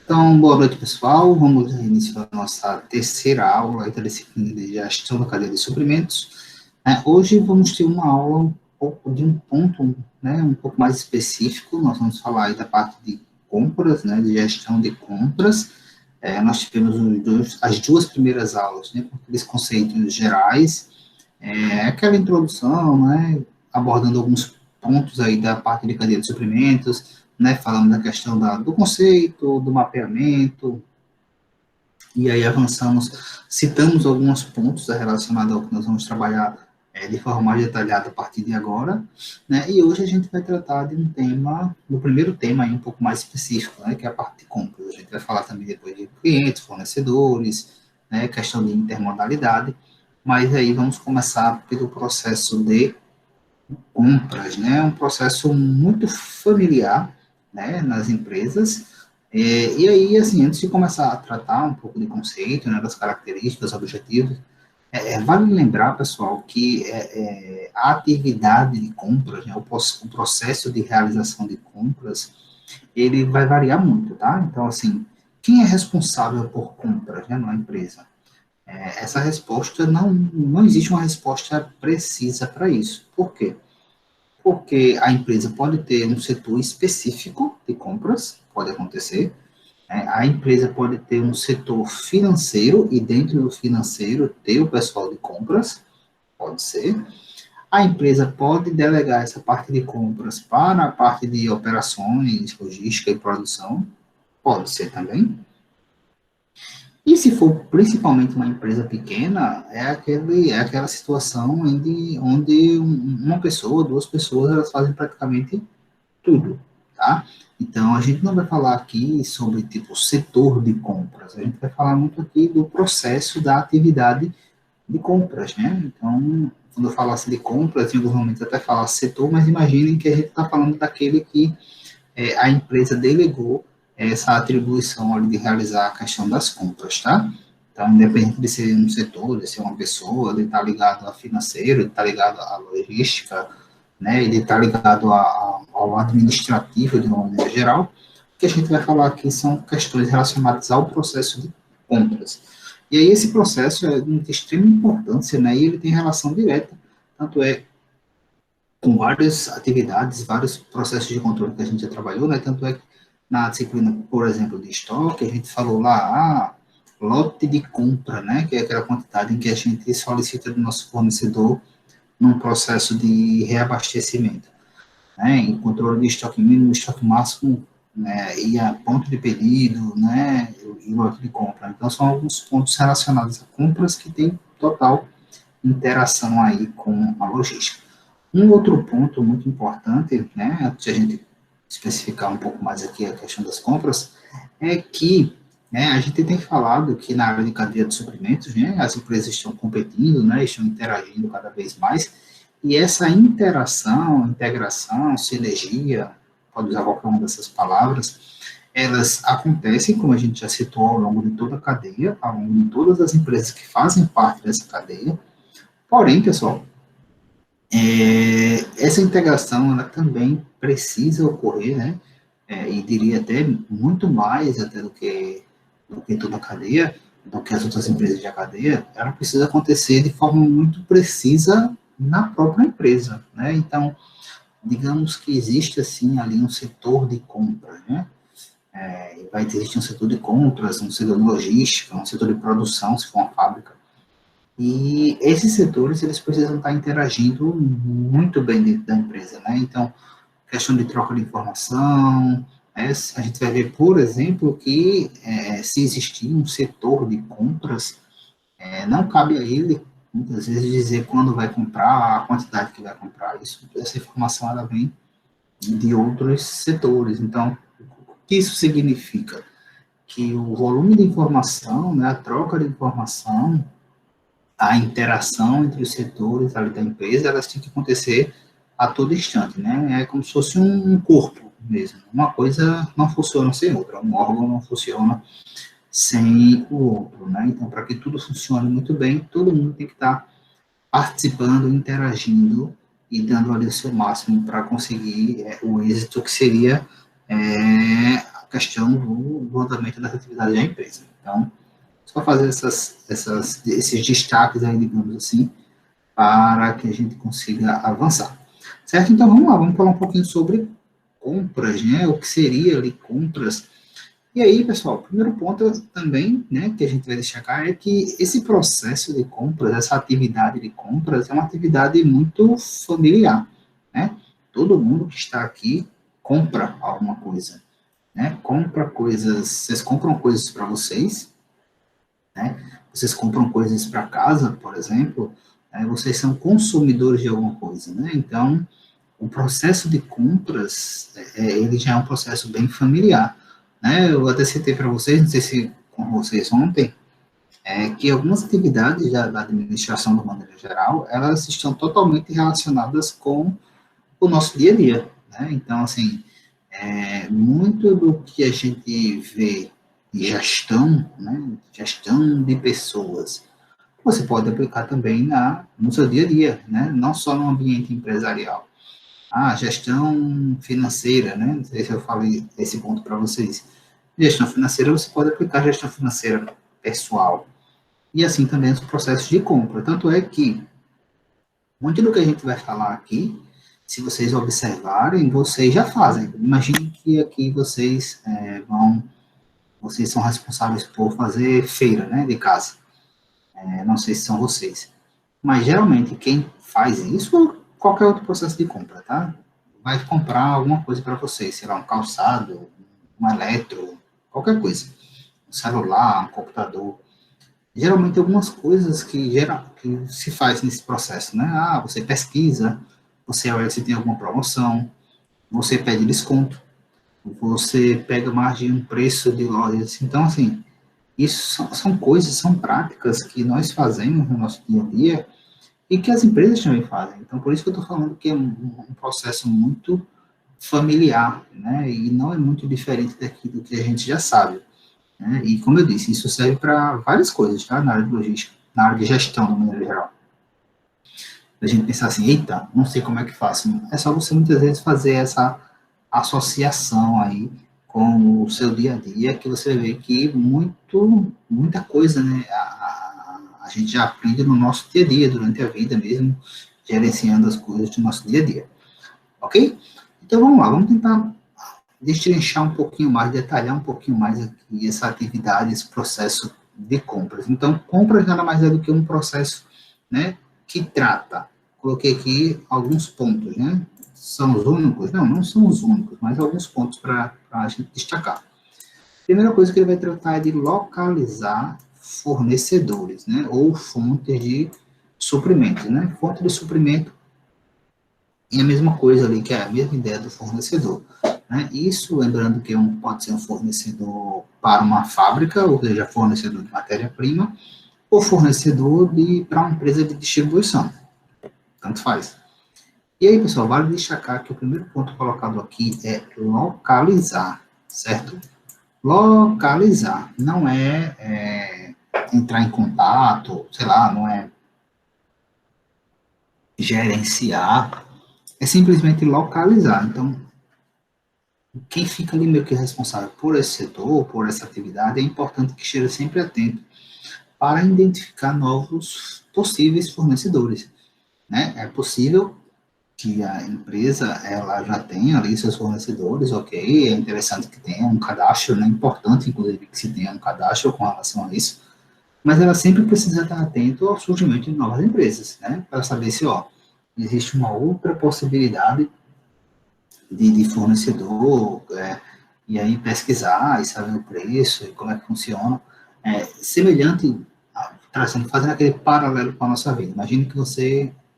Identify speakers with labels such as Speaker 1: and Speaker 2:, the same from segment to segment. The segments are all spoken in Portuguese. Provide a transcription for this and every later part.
Speaker 1: Então, boa noite, pessoal. Vamos iniciar a nossa terceira aula da disciplina de gestão da cadeia de suprimentos. Hoje vamos ter uma aula um pouco de um ponto, um pouco mais específico. Nós vamos falar aí da parte de compras, de gestão de compras. Nós tivemos as duas primeiras aulas, com aqueles conceitos gerais, aquela introdução, abordando alguns pontos aí da parte de cadeia de suprimentos, falando da questão do conceito, do mapeamento, e aí avançamos, citamos alguns pontos relacionados ao que nós vamos trabalhar de forma mais detalhada a partir de agora, e hoje a gente vai tratar de um tema, do primeiro tema aí um pouco mais específico, que é a parte de compras. A gente vai falar também depois de clientes, fornecedores, questão de intermodalidade, mas aí vamos começar pelo processo de compras, um processo muito familiar, nas empresas. E aí, assim, antes de começar a tratar um pouco de conceito, das características, objetivos, vale lembrar, pessoal, que a atividade de compras, o processo de realização de compras, ele vai variar muito, tá? Então, assim, quem é responsável por compras, numa empresa? Essa resposta, não existe uma resposta precisa para isso. Por quê? Porque a empresa pode ter um setor específico de compras, pode acontecer, a empresa pode ter um setor financeiro, e dentro do financeiro ter o pessoal de compras, pode ser. A empresa pode delegar essa parte de compras para a parte de operações, logística e produção, pode ser também. E se for principalmente uma empresa pequena, é aquela situação onde uma pessoa, duas pessoas, elas fazem praticamente tudo, tá? Então, a gente não vai falar aqui sobre, tipo, setor de compras, a gente vai falar muito aqui do processo da atividade de compras, Então, quando eu falasse de compras, em alguns momentos até falar setor, mas imaginem que a gente está falando daquele que a empresa delegou essa atribuição ali de realizar a questão das compras, tá? Então, independente de ser um setor, de ser uma pessoa, de estar ligado a financeiro, de estar ligado à logística, ele está ligado ao administrativo de uma maneira geral. O que a gente vai falar aqui são questões relacionadas ao processo de compras. E aí esse processo é de extrema importância, e ele tem relação direta, tanto com várias atividades, vários processos de controle que a gente já trabalhou, tanto é que na disciplina, por exemplo, de estoque, a gente falou lá, lote de compra, que é aquela quantidade em que a gente solicita do nosso fornecedor num processo de reabastecimento, em controle de estoque mínimo, estoque máximo, e a ponto de pedido, e lote de compra. Então, são alguns pontos relacionados a compras que têm total interação aí com a logística. Um outro ponto muito importante, antes de a gente especificar um pouco mais aqui a questão das compras, é que a gente tem falado que na área de cadeia de suprimentos, as empresas estão competindo, estão interagindo cada vez mais, e essa interação, integração, sinergia, pode usar qualquer uma dessas palavras, elas acontecem, como a gente já citou, ao longo de toda a cadeia, ao longo de todas as empresas que fazem parte dessa cadeia. Porém, pessoal, essa integração ela também precisa ocorrer, e diria até muito mais até do que toda a cadeia, do que as outras empresas de cadeia, ela precisa acontecer de forma muito precisa na própria empresa, Então, digamos que existe assim ali um setor de compra, vai existir um setor de compras, um setor de logística, um setor de produção, se for uma fábrica. E esses setores, eles precisam estar interagindo muito bem dentro da empresa, Então, questão de troca de informação, a gente vai ver, por exemplo, que se existir um setor de compras, não cabe a ele, muitas vezes, dizer quando vai comprar, a quantidade que vai comprar. Essa informação, ela vem de outros setores. Então, o que isso significa? Que o volume de informação, a troca de informação, a interação entre os setores ali da empresa, elas têm que acontecer a todo instante, É como se fosse um corpo mesmo. Uma coisa não funciona sem outra, um órgão não funciona sem o outro, Então, para que tudo funcione muito bem, todo mundo tem que estar participando, interagindo e dando ali o seu máximo para conseguir o êxito que seria questão do andamento das atividades da empresa. Então, só fazer esses destaques aí, digamos assim, para que a gente consiga avançar. Certo? Então, vamos lá, vamos falar um pouquinho sobre compras, né? O que seria ali compras. E aí, pessoal, o primeiro ponto também, né, que a gente vai destacar é que esse processo de compras, essa atividade de compras, é uma atividade muito familiar, né? Todo mundo que está aqui compra alguma coisa, né? Compra coisas, vocês compram coisas para vocês, né? Vocês compram coisas para casa, por exemplo, vocês são consumidores de alguma coisa, né? Então, o processo de compras, ele já é um processo bem familiar, né? Eu até citei para vocês, não sei se com vocês ontem, que algumas atividades da administração, de maneira geral, elas estão totalmente relacionadas com o nosso dia a dia, né? Então, assim, muito do que a gente vê de gestão, né? Gestão de pessoas, você pode aplicar também no seu dia a dia, né? Não só no ambiente empresarial. Gestão financeira, né? Não sei se eu falei esse ponto para vocês. Gestão financeira, você pode aplicar gestão financeira pessoal. E assim também os processos de compra. Tanto é que muito do que a gente vai falar aqui, se vocês observarem, vocês já fazem. Imagine que aqui vocês são responsáveis por fazer feira, né, de casa. Não sei se são vocês. Mas geralmente quem faz isso ou qualquer outro processo de compra, tá? Vai comprar alguma coisa para vocês, sei lá, um calçado, um eletro, qualquer coisa. Um celular, um computador. Geralmente algumas coisas que se faz nesse processo, né? Você pesquisa, você olha se tem alguma promoção, você pede desconto, você pega margem, um preço de lojas. Então, assim, isso são coisas, são práticas que nós fazemos no nosso dia a dia e que as empresas também fazem. Então, por isso que eu estou falando que é um processo muito familiar, né? E não é muito diferente daquilo que a gente já sabe, né? E, como eu disse, isso serve para várias coisas, tá? Na área de logística, na área de gestão, de maneira geral. A gente pensar assim, eita, não sei como é que faço. É só você, muitas vezes, fazer essa associação aí com o seu dia a dia, que você vê que muita coisa, né? A gente já aprende no nosso dia a dia, durante a vida mesmo, gerenciando as coisas do nosso dia a dia. Ok? Então vamos lá, vamos tentar destrinchar um pouquinho mais, detalhar um pouquinho mais aqui essa atividade, esse processo de compras. Então, compras nada mais é do que um processo, né, que trata. Coloquei aqui alguns pontos, né? São os únicos? Não, não são os únicos, mas alguns pontos para a gente destacar. Primeira coisa que ele vai tratar é de localizar fornecedores, né, ou fontes de suprimentos, né? Fonte de suprimento é a mesma coisa ali, que é a mesma ideia do fornecedor, né? Isso, lembrando que pode ser um fornecedor para uma fábrica, ou seja, fornecedor de matéria-prima, ou fornecedor para uma empresa de distribuição, tanto faz. E aí, pessoal, vale destacar que o primeiro ponto colocado aqui é localizar, certo? Localizar, não é entrar em contato, sei lá, não é gerenciar, é simplesmente localizar. Então, quem fica ali meio que responsável por esse setor, por essa atividade, é importante que esteja sempre atento para identificar novos possíveis fornecedores, né? É possível que a empresa ela já tenha ali seus fornecedores, ok, é interessante que tenha um cadastro, né? É importante, inclusive, que se tenha um cadastro com relação a isso, mas ela sempre precisa estar atento ao surgimento de novas empresas, né? Para saber se, existe uma outra possibilidade de fornecedor, e aí pesquisar e saber o preço e como é que funciona. Semelhante, fazendo aquele paralelo com a nossa vida. Imagine que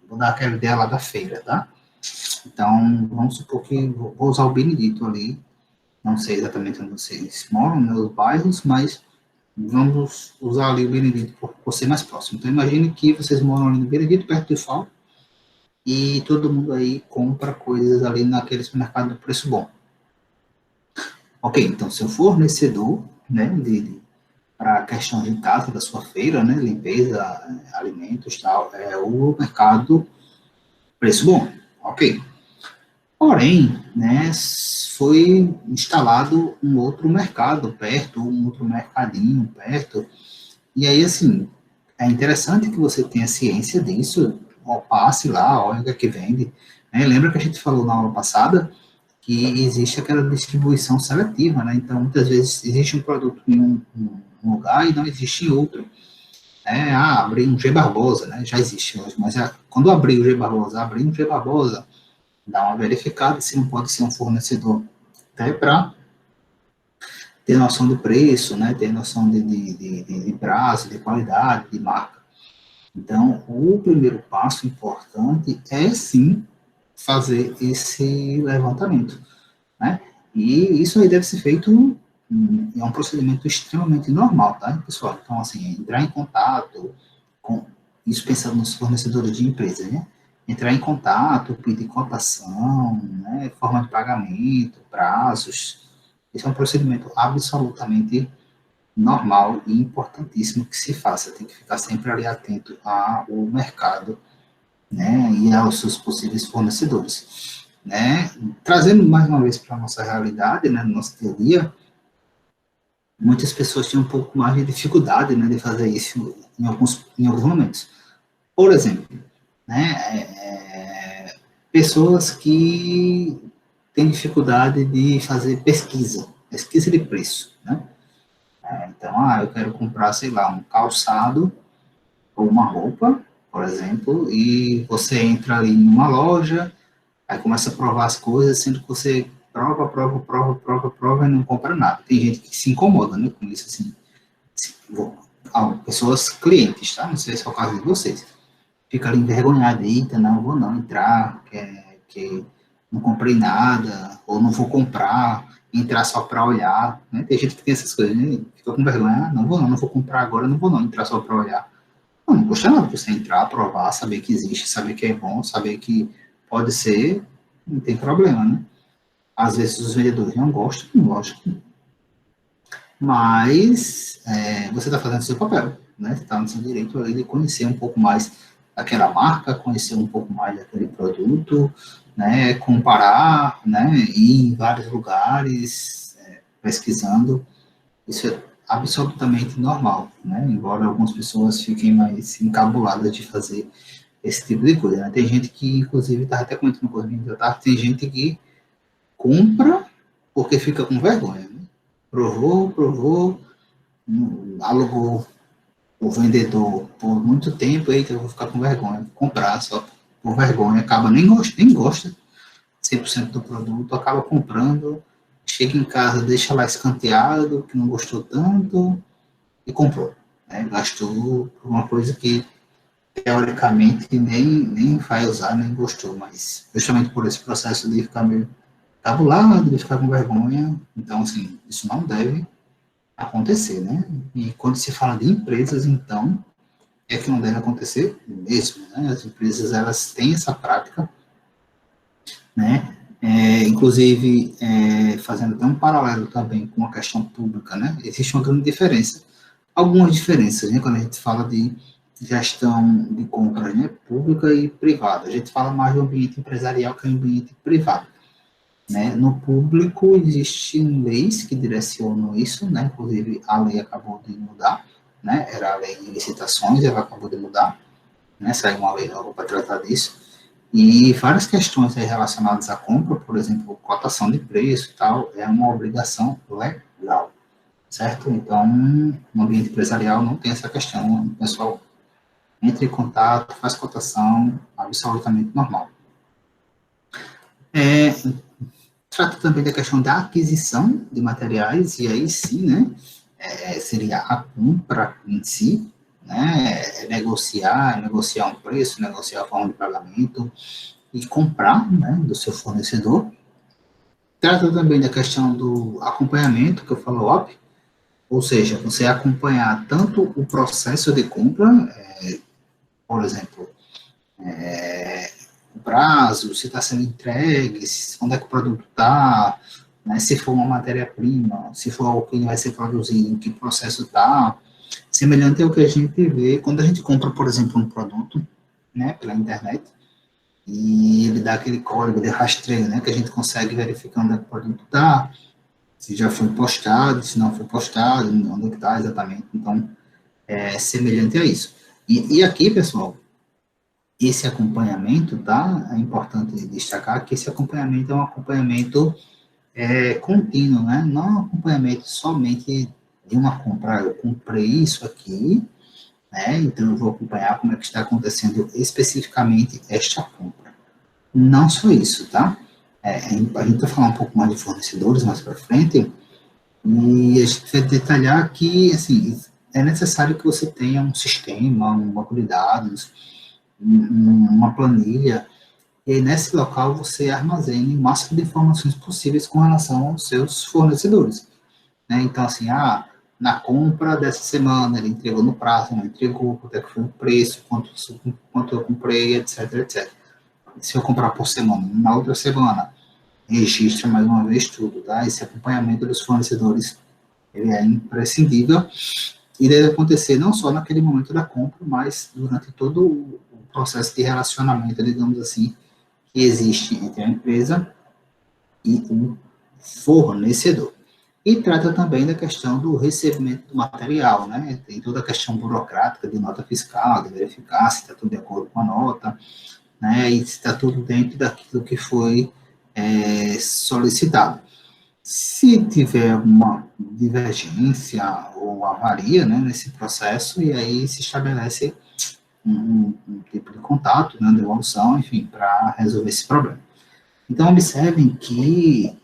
Speaker 1: vou dar aquela ideia lá da feira, tá? Então, vamos supor que vou usar o Benedito ali, não sei exatamente onde vocês moram, nos né, bairros, mas vamos usar ali o Benedito por ser mais próximo. Então, imagine que vocês moram ali no Benedito, perto do FAO, e todo mundo aí compra coisas ali naquele supermercado do preço bom. Ok, então seu fornecedor, né, para a questão de casa da sua feira, né, limpeza, alimentos, tal, é o mercado preço bom, ok. Porém, né, foi instalado um outro mercado perto, um outro mercadinho perto, e aí, assim, é interessante que você tenha ciência disso, ó, passe lá, olha o que é que vende, né? Lembra que a gente falou na aula passada que existe aquela distribuição seletiva, né? Então, muitas vezes existe um produto em um lugar e não existe em outro. Abri um G Barbosa, né? Já existe hoje, mas quando abrir o G Barbosa, abrir um G Barbosa, dá uma verificada se não pode ser um fornecedor, até para ter noção do preço, né? Ter noção de prazo, de qualidade, de marca. Então, o primeiro passo importante é sim fazer esse levantamento, né? E isso aí deve ser feito, é um procedimento extremamente normal, tá, pessoal? Então, assim, entrar em contato com, isso pensando nos fornecedores de empresa, né? Entrar em contato, pedir cotação, né? Forma de pagamento, prazos. Esse é um procedimento absolutamente normal e importantíssimo que se faça. Tem que ficar sempre ali atento ao mercado, né, e aos seus possíveis fornecedores, né? Trazendo mais uma vez para a nossa realidade, né, no nosso dia a dia, muitas pessoas têm um pouco mais de dificuldade, né, de fazer isso em alguns momentos. Por exemplo, né, pessoas que têm dificuldade de fazer pesquisa de preço, né? Então, eu quero comprar, sei lá, um calçado ou uma roupa, por exemplo, e você entra ali numa loja, aí começa a provar as coisas, sendo que você prova e não compra nada. Tem gente que se incomoda, né, com isso, assim. Pessoas clientes, tá? Não sei se é o caso de vocês. Fica ali envergonhado, eita, não, vou não entrar, que não comprei nada, ou não vou comprar, entrar só para olhar, né? Tem gente que tem essas coisas, né? Fica com vergonha, não vou não, não vou comprar agora, não vou não, entrar só para olhar. Não custa nada você entrar, provar, saber que existe, saber que é bom, saber que pode ser, não tem problema, né? Às vezes os vendedores não gostam, lógico, mas você está fazendo o seu papel, né? Você está no seu direito ali de conhecer um pouco mais daquela marca, conhecer um pouco mais daquele produto, né? Comparar, né? Ir em vários lugares, pesquisando. Isso é absolutamente normal, né? Embora algumas pessoas fiquem mais encabuladas de fazer esse tipo de coisa, né? Tem gente que, inclusive, estava até comentando comigo, tá? Tem gente que compra porque fica com vergonha, né? Provou, alugou o vendedor por muito tempo, eita, eu vou ficar com vergonha, vou comprar só por vergonha, acaba nem gosta 100% do produto, acaba comprando, chega em casa, deixa lá escanteado, que não gostou tanto, e comprou, né? Gastou por uma coisa que teoricamente nem vai usar, nem gostou, mas justamente por esse processo de ficar meio tabulado, de ficar com vergonha, então, assim, isso não deve acontecer, né? E quando se fala de empresas, então, é que não deve acontecer mesmo, né? As empresas, elas têm essa prática, né? Inclusive, fazendo até um paralelo também com a questão pública, né? Existe uma grande diferença. Algumas diferenças, né? Quando a gente fala de gestão de compras, né? Pública e privada. A gente fala mais do ambiente empresarial que é o ambiente privado. Né? No público, existem leis que direcionam isso, né? Inclusive, a lei acabou de mudar, né? Era a lei de licitações, ela acabou de mudar, né? Saiu uma lei nova para tratar disso. E várias questões relacionadas à compra, por exemplo, cotação de preço e tal, é uma obrigação legal, certo? Então, no ambiente empresarial não tem essa questão, o pessoal entra em contato, faz cotação, absolutamente normal. Trata também da questão da aquisição de materiais, e aí sim, né, seria a compra em si, né, negociar um preço, negociar a forma de pagamento e comprar, né, do seu fornecedor. Trata também da questão do acompanhamento, que eu falo up, ou seja, você acompanhar tanto o processo de compra, por exemplo, o prazo, se está sendo entregue, onde é que o produto está, né, se for uma matéria-prima, se for algo que vai ser produzido, em que processo está, semelhante ao que a gente vê quando a gente compra, por exemplo, um produto, né, pela internet, e ele dá aquele código de rastreio, né, que a gente consegue verificar onde é que o produto está, se já foi postado, se não foi postado, onde é que está exatamente. Então, é semelhante a isso. E aqui, pessoal, esse acompanhamento, tá? É importante destacar que esse acompanhamento é um acompanhamento contínuo, né? Não é um acompanhamento somente de uma compra. Eu comprei isso aqui, né? Então eu vou acompanhar como é que está acontecendo especificamente esta compra. Não só isso, tá? A gente vai falar um pouco mais de fornecedores mais para frente, e a gente vai detalhar que, assim, é necessário que você tenha um sistema, um banco de dados, uma planilha, e aí nesse local você armazene o máximo de informações possíveis com relação aos seus fornecedores, né? Então, assim, na compra dessa semana, ele entregou no prazo, não entregou, quanto é que foi o preço, quanto eu comprei, etc, etc. Se eu comprar por semana, na outra semana, registra mais uma vez tudo, tá? Esse acompanhamento dos fornecedores, ele é imprescindível e deve acontecer não só naquele momento da compra, mas durante todo o processo de relacionamento, digamos assim, que existe entre a empresa e o fornecedor. E trata também da questão do recebimento do material, né? Tem toda a questão burocrática de nota fiscal, de verificar se está tudo de acordo com a nota, né? E se está tudo dentro daquilo que foi solicitado. Se tiver alguma divergência ou avaria, né, nesse processo, e aí se estabelece um tipo de contato, né, devolução, enfim, para resolver esse problema. Então, observem que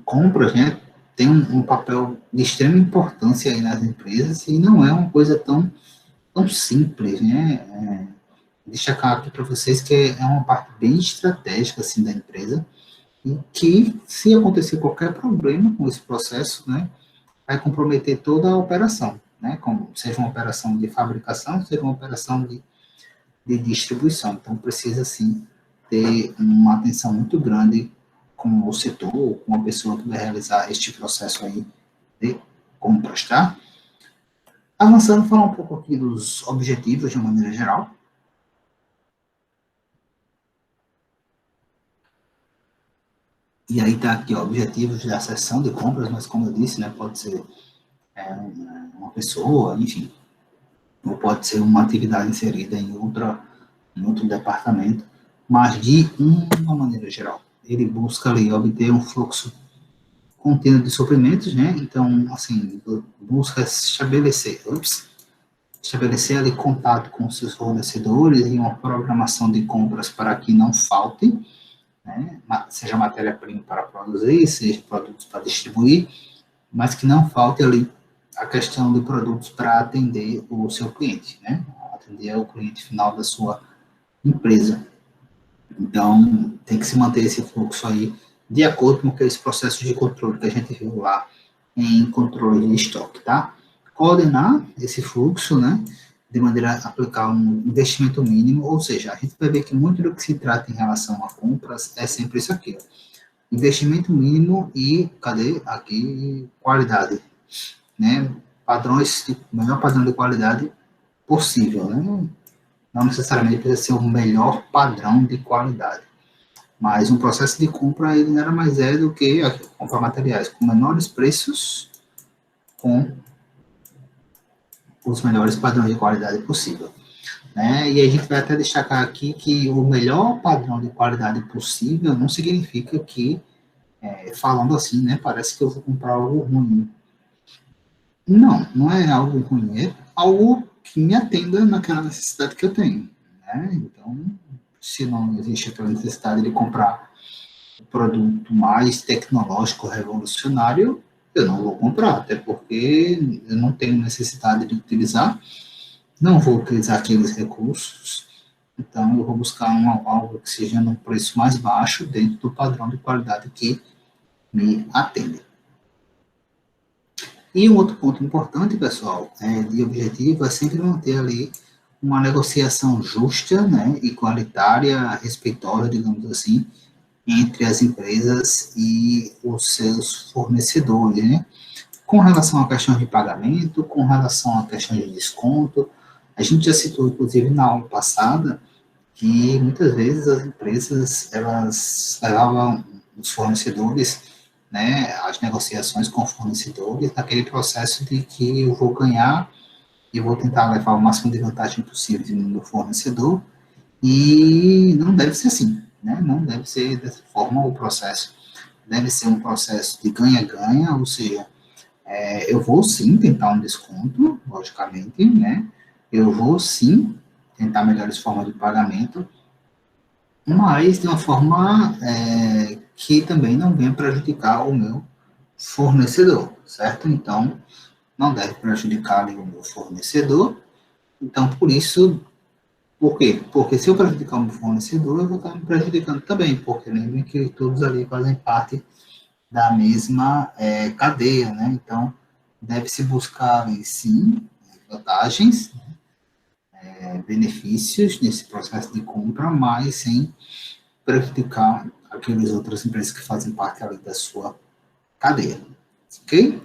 Speaker 1: compras, né, tem um papel de extrema importância aí nas empresas e não é uma coisa tão simples, né? Destacar aqui para vocês que é uma parte bem estratégica, assim, da empresa e que, se acontecer qualquer problema com esse processo, né, vai comprometer toda a operação, né, como seja uma operação de fabricação, seja uma operação de distribuição. Então, precisa, sim, ter uma atenção muito grande com o setor, com a pessoa que vai realizar este processo aí de compras, tá? Avançando, falar um pouco aqui dos objetivos de uma maneira geral. E aí está aqui, ó, objetivos da sessão de compras, mas como eu disse, né, pode ser uma pessoa, enfim, ou pode ser uma atividade inserida em outro departamento, mas de uma maneira geral. Ele busca ali obter um fluxo contínuo de suprimentos, né? Então, assim, busca estabelecer ali contato com seus fornecedores e uma programação de compras para que não falte, né? Seja matéria-prima para produzir, seja produtos para distribuir, mas que não falte ali a questão de produtos para atender o seu cliente, né? Atender o cliente final da sua empresa. Então, tem que se manter esse fluxo aí de acordo com aqueles processos de controle que a gente viu lá em controle de estoque, tá? Coordenar esse fluxo, né, de maneira a aplicar um investimento mínimo, ou seja, a gente vai ver que muito do que se trata em relação a compras é sempre isso aqui, ó. Investimento mínimo e, cadê? Aqui, qualidade, né? Padrões, melhor padrão de qualidade possível, né? Não necessariamente precisa ser o melhor padrão de qualidade, mas um processo de compra ele nada mais é do que comprar materiais com menores preços, com os melhores padrões de qualidade possível, né? E a gente vai até destacar aqui que o melhor padrão de qualidade possível não significa que, falando assim, né, parece que eu vou comprar algo ruim. Não, não é algo ruim, é algo que me atenda naquela necessidade que eu tenho, né? Então, se não existe aquela necessidade de comprar um produto mais tecnológico, revolucionário, eu não vou comprar, até porque eu não tenho necessidade de utilizar, não vou utilizar aqueles recursos, então eu vou buscar algo que seja num preço mais baixo, dentro do padrão de qualidade que me atende. E um outro ponto importante, pessoal, de objetivo é sempre manter ali uma negociação justa, né, igualitária, respeitosa, digamos assim, entre as empresas e os seus fornecedores, né? Com relação à questão de pagamento, com relação à questão de desconto, a gente já citou, inclusive, na aula passada, que muitas vezes as empresas, elas levavam os fornecedores, né, as negociações com fornecedores, naquele processo de que eu vou ganhar e vou tentar levar o máximo de vantagem possível no meu fornecedor, e não deve ser assim, né, não deve ser dessa forma o processo. Deve ser um processo de ganha-ganha, ou seja, eu vou sim tentar um desconto, logicamente, né, eu vou sim tentar melhores formas de pagamento, mas de uma forma que também não venha prejudicar o meu fornecedor, certo? Então, não deve prejudicar ali o meu fornecedor. Então, por isso, por quê? Porque se eu prejudicar o meu fornecedor, eu vou estar me prejudicando também, porque lembrem que todos ali fazem parte da mesma cadeia, né? Então, deve-se buscar ali, sim, vantagens, benefícios nesse processo de compra, mas sem prejudicar aquelas outras empresas que fazem parte ali da sua cadeia, ok?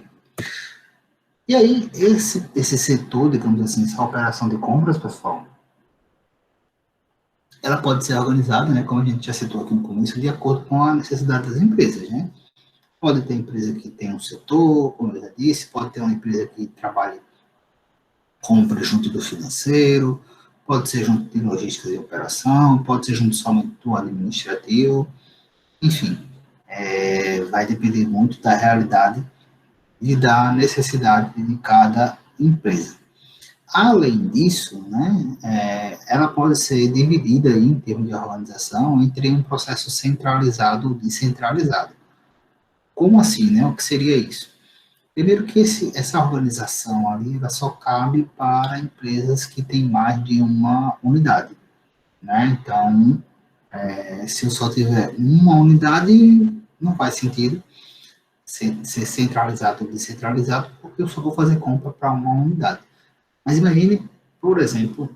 Speaker 1: E aí, esse setor, digamos assim, essa operação de compras, pessoal, ela pode ser organizada, né, como a gente já citou aqui no começo, de acordo com a necessidade das empresas, né? Pode ter empresa que tem um setor, como eu já disse, pode ter uma empresa que trabalhe compra junto do financeiro, pode ser junto de logística e operação, pode ser junto somente do administrativo, enfim, vai depender muito da realidade e da necessidade de cada empresa. Além disso, né, ela pode ser dividida aí, em termos de organização entre um processo centralizado ou descentralizado. Como assim, né? O que seria isso? Primeiro que essa organização ali, ela só cabe para empresas que têm mais de uma unidade, né? Então, se eu só tiver uma unidade, não faz sentido ser centralizado ou descentralizado, porque eu só vou fazer compra para uma unidade. Mas imagine, por exemplo,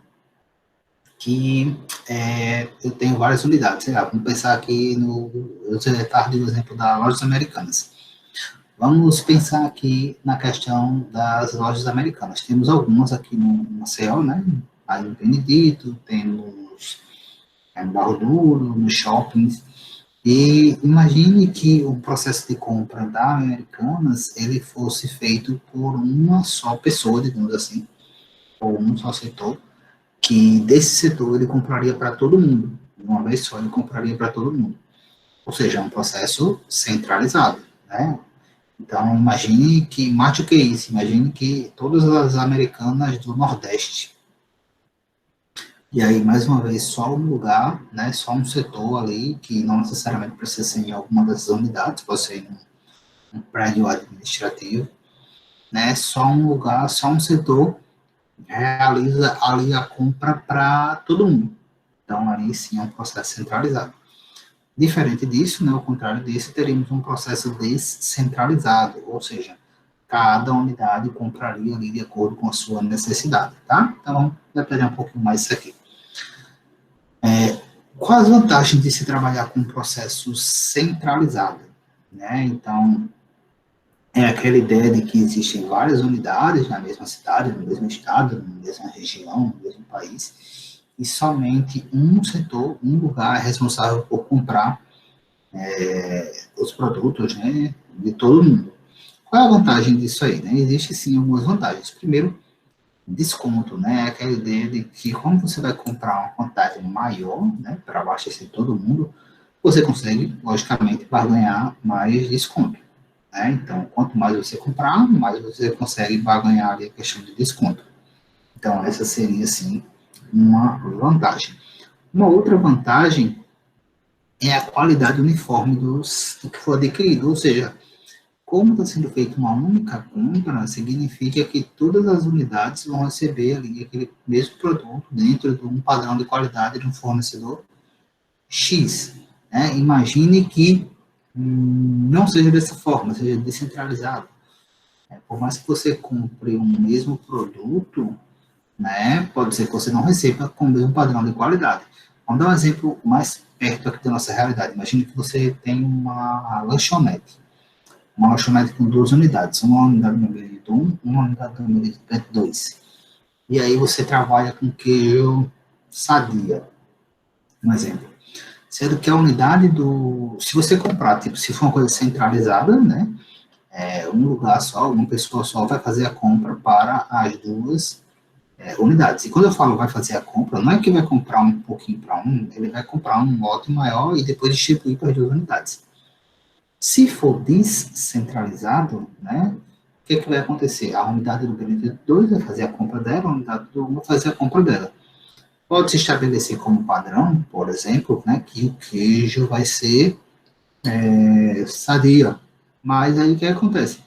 Speaker 1: que eu tenho várias unidades, sei lá, vamos pensar aqui no, eu estava dando o exemplo das lojas americanas. Vamos pensar aqui na questão das lojas americanas. Temos algumas aqui no Maceió, né? Aí no Benedito, temos no Barro Duro, nos shoppings. E imagine que o processo de compra da Americanas, ele fosse feito por uma só pessoa, digamos assim, ou um só setor, que desse setor ele compraria para todo mundo. De uma vez só ele compraria para todo mundo. Ou seja, é um processo centralizado, né? Então, imagine que, mais do que isso, imagine que todas as americanas do Nordeste. E aí, mais uma vez, só um lugar, né, só um setor ali, que não necessariamente precisa ser em alguma das unidades, pode ser em um prédio administrativo, né, só um lugar, só um setor realiza ali a compra para todo mundo. Então, ali sim é um processo centralizado. Diferente disso, né, ao contrário disso, teríamos um processo descentralizado, ou seja, cada unidade compraria ali de acordo com a sua necessidade, tá? Então, vamos detalhar um pouquinho mais isso aqui. Quais as vantagens de se trabalhar com um processo centralizado? Né? Então, é aquela ideia de que existem várias unidades na mesma cidade, no mesmo estado, na mesma região, no mesmo país, e somente um setor, um lugar é responsável por comprar os produtos, né, de todo mundo. Qual é a vantagem disso aí? Né? Existem sim algumas vantagens. Primeiro, desconto, né? Aquela ideia de que como você vai comprar uma quantidade maior, né, para abastecer todo mundo, você consegue, logicamente, barganhar mais desconto. Né? Então, quanto mais você comprar, mais você consegue barganhar ali a questão de desconto. Então, essa seria, sim, uma vantagem. Uma outra vantagem é a qualidade uniforme do que for adquirido, ou seja, como está sendo feita uma única compra, significa que todas as unidades vão receber ali aquele mesmo produto dentro de um padrão de qualidade de um fornecedor X. Né? Imagine que não seja dessa forma, seja descentralizado. Por mais que você compre um mesmo produto, né, pode ser que você não receba com o mesmo padrão de qualidade. Vamos dar um exemplo mais perto aqui da nossa realidade. Imagine que você tem uma lanchonete com duas unidades, uma unidade no Benedito 1, uma unidade no Benedito 2. E aí você trabalha com queijo sadia. um exemplo. Sendo que a unidade se você comprar, tipo, se for uma coisa centralizada, né, um lugar só, uma pessoa só vai fazer a compra para as duas unidades. E quando eu falo vai fazer a compra, não é que vai comprar um pouquinho para um, ele vai comprar um lote maior e depois distribuir para as duas unidades. Se for descentralizado, né, o que vai acontecer? A unidade do Benedito 2 vai fazer a compra dela, a unidade do 1 vai fazer a compra dela. Pode-se estabelecer como padrão, por exemplo, né, que o queijo vai ser sadia. Mas aí o que acontece?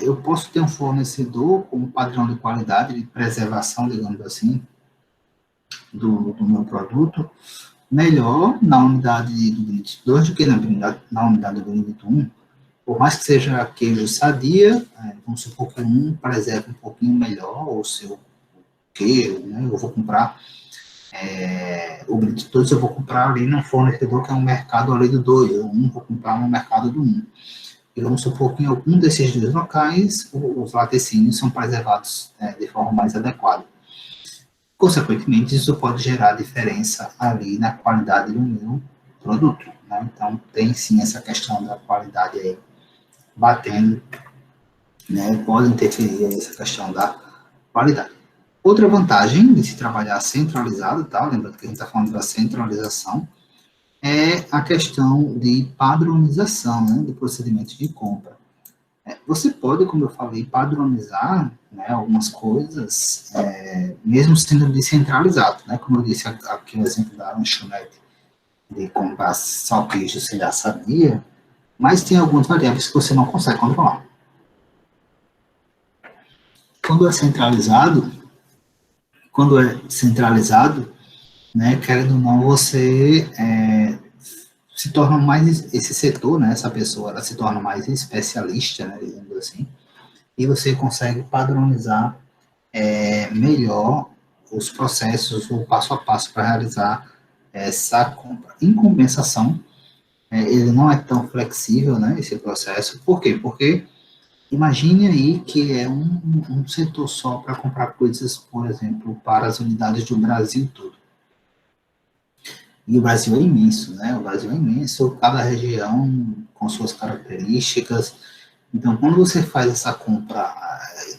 Speaker 1: Eu posso ter um fornecedor com um padrão de qualidade, de preservação, digamos assim, do meu produto, melhor na unidade do Benedito 2 do que na unidade do Benedito 1. Por mais que seja queijo sadia, vamos supor que um preserve um pouquinho melhor o seu queijo, né? Eu vou comprar o Benedito 2, eu vou comprar ali no fornecedor que é um mercado ali do 2, eu vou comprar no mercado do 1. E vamos supor que em algum desses dois locais os laticínios são preservados de forma mais adequada. Consequentemente, isso pode gerar diferença ali na qualidade do meu produto. Né? Então, tem sim essa questão da qualidade aí batendo, né? Pode interferir essa questão da qualidade. Outra vantagem de se trabalhar centralizado, tá? Lembrando que a gente está falando da centralização, é a questão de padronização, né, do procedimento de compra. Você pode, como eu falei, padronizar, né, algumas coisas, mesmo sendo descentralizado, né, como eu disse aqui no exemplo da lanchonete, de comprar só queijo sem a sabia, mas tem algumas variáveis que você não consegue controlar. Quando é centralizado, né, querendo ou não, você se torna mais, esse setor, né, essa pessoa, ela se torna mais especialista, né, digamos assim, e você consegue padronizar melhor os processos, o passo a passo para realizar essa compra. Em compensação, ele não é tão flexível, né, esse processo. Por quê? Porque imagine aí que é um setor só para comprar coisas, por exemplo, para as unidades do Brasil todo. E o Brasil é imenso, né? O Brasil é imenso, cada região com suas características. Então, quando você faz essa compra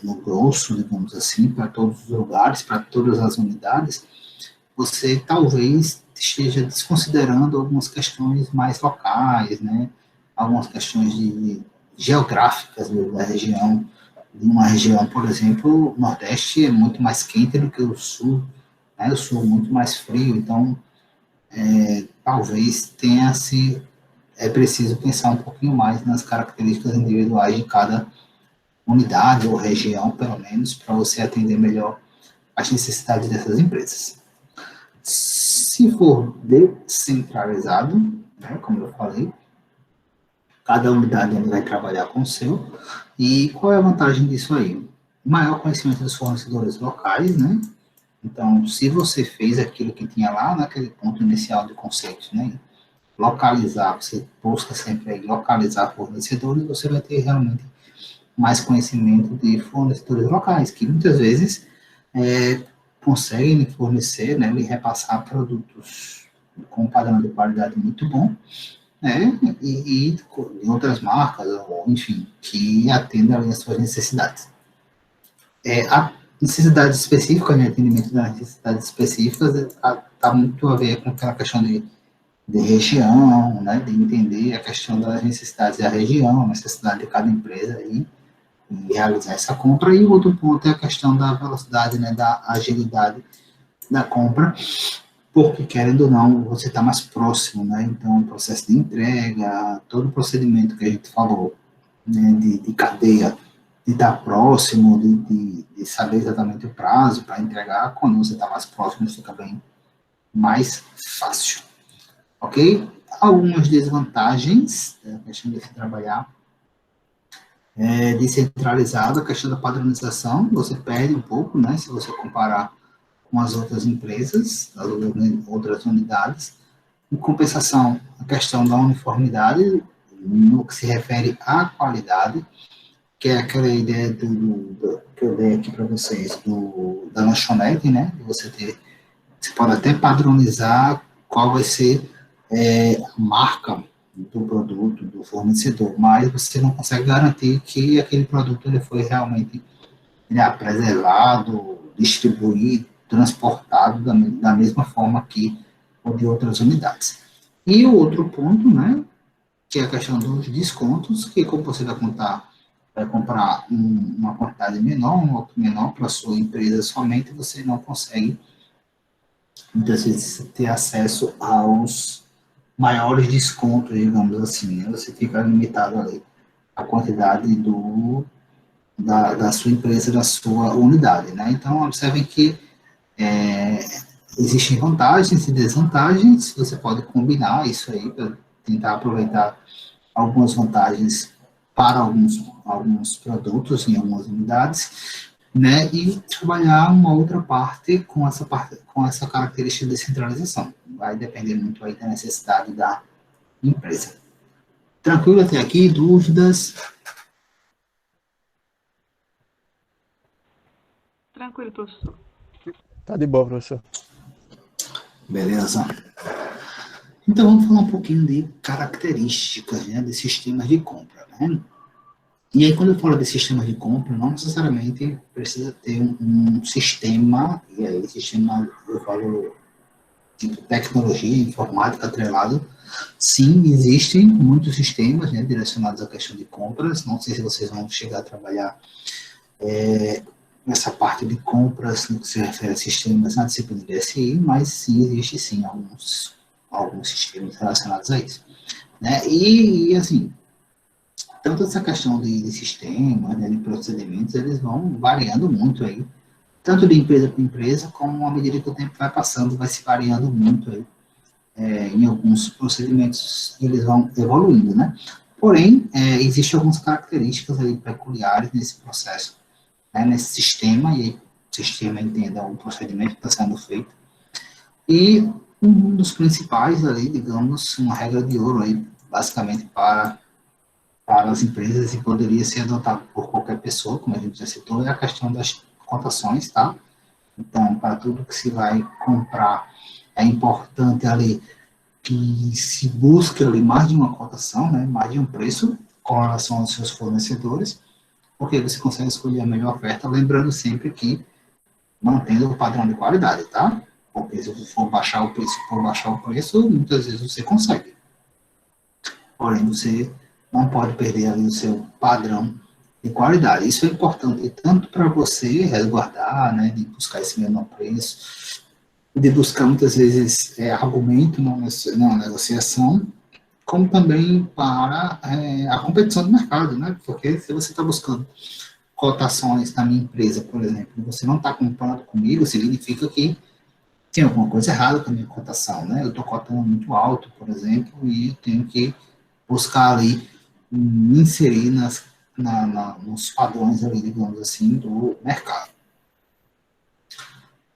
Speaker 1: no grosso, digamos assim, para todos os lugares, para todas as unidades, você talvez esteja desconsiderando algumas questões mais locais, né? Algumas questões geográficas da região. De uma região, por exemplo, o Nordeste é muito mais quente do que o Sul, né? O Sul é muito mais frio, então talvez tenha-se, é preciso pensar um pouquinho mais nas características individuais de cada unidade ou região, pelo menos, para você atender melhor as necessidades dessas empresas. Se for descentralizado, né, como eu falei, cada unidade vai trabalhar com o seu. E qual é a vantagem disso aí? Maior conhecimento dos fornecedores locais, né? Então, se você fez aquilo que tinha lá naquele ponto inicial de conceito, né? Localizar, você busca sempre aí localizar fornecedores, você vai ter realmente mais conhecimento de fornecedores locais, que muitas vezes conseguem lhe fornecer, né, lhe repassar produtos com um padrão de qualidade muito bom, né, e de outras marcas, ou enfim, que atendam ali as suas necessidades. A necessidade específica, né, atendimento das necessidades específicas, está muito a ver com aquela questão de região, né, de entender a questão das necessidades da região, a necessidade de cada empresa aí, e realizar essa compra. E o outro ponto é a questão da velocidade, né, da agilidade da compra, porque, querendo ou não, você está mais próximo, né, então o processo de entrega, todo o procedimento que a gente falou, né, de cadeia, de estar próximo, de saber exatamente o prazo para entregar, quando você está mais próximo, fica bem mais fácil. Ok? Algumas desvantagens da questão de se trabalhar descentralizado, a questão da padronização, você perde um pouco, né, se você comparar com as outras empresas, as outras unidades. Em compensação, a questão da uniformidade, no que se refere à qualidade, que é aquela ideia que eu dei aqui para vocês, da lanchonete, né, de você pode até padronizar qual vai ser a marca do produto, do fornecedor, mas você não consegue garantir que aquele produto ele foi realmente preservado, distribuído, transportado da mesma forma que o de outras unidades. E o outro ponto, né, que é a questão dos descontos, que como você vai comprar uma quantidade menor, um lote menor para a sua empresa somente, você não consegue, muitas vezes, ter acesso aos maiores descontos, digamos assim, né? Você fica limitado ali à quantidade da sua empresa, da sua unidade, né? Então, observem que existem vantagens e desvantagens, você pode combinar isso aí para tentar aproveitar algumas vantagens para alguns produtos em algumas unidades, né, e trabalhar uma outra com essa característica de descentralização. Vai depender muito aí da necessidade da empresa. Tranquilo até aqui? Dúvidas?
Speaker 2: Tranquilo, professor.
Speaker 3: Tá de boa, professor.
Speaker 1: Beleza. Então, vamos falar um pouquinho de características, né, de sistemas de compra, né? E aí, quando eu falo de sistemas de compra, não necessariamente precisa ter um sistema, e aí, sistema, eu falo, tipo, tecnologia, informática atrelado. Sim, existem muitos sistemas, né, direcionados à questão de compras. Não sei se vocês vão chegar a trabalhar nessa parte de compras, no que se refere a sistemas na disciplina de SI, mas sim, existe sim alguns sistemas relacionados a isso, né? E assim, tanto essa questão de sistemas, né, de procedimentos, eles vão variando muito aí, tanto de empresa para empresa, como à medida que o tempo vai passando, vai se variando muito aí. Em alguns procedimentos, eles vão evoluindo, né? Porém, existem algumas características aí peculiares nesse processo, né, nesse sistema, e aí o sistema entenda o procedimento que está sendo feito. E um dos principais ali, digamos, uma regra de ouro aí, basicamente para as empresas, e poderia ser adotado por qualquer pessoa, como a gente já citou, é a questão das cotações, tá? Então, para tudo que se vai comprar, é importante ali que se busque ali mais de uma cotação, né, mais de um preço com relação aos seus fornecedores, porque você consegue escolher a melhor oferta, lembrando sempre que mantendo o padrão de qualidade, tá? Porque se for baixar o preço, muitas vezes você consegue. Porém, você não pode perder ali o seu padrão de qualidade. Isso é importante tanto para você resguardar, né, de buscar esse menor preço, de buscar muitas vezes argumento na negociação, como também para a competição do mercado, né? Porque se você está buscando cotações na minha empresa, por exemplo, e você não está comprando comigo, significa que tem alguma coisa errada com a minha cotação, né? Eu estou cotando muito alto, por exemplo, e eu tenho que buscar ali me inserir nos padrões ali, digamos assim, do mercado.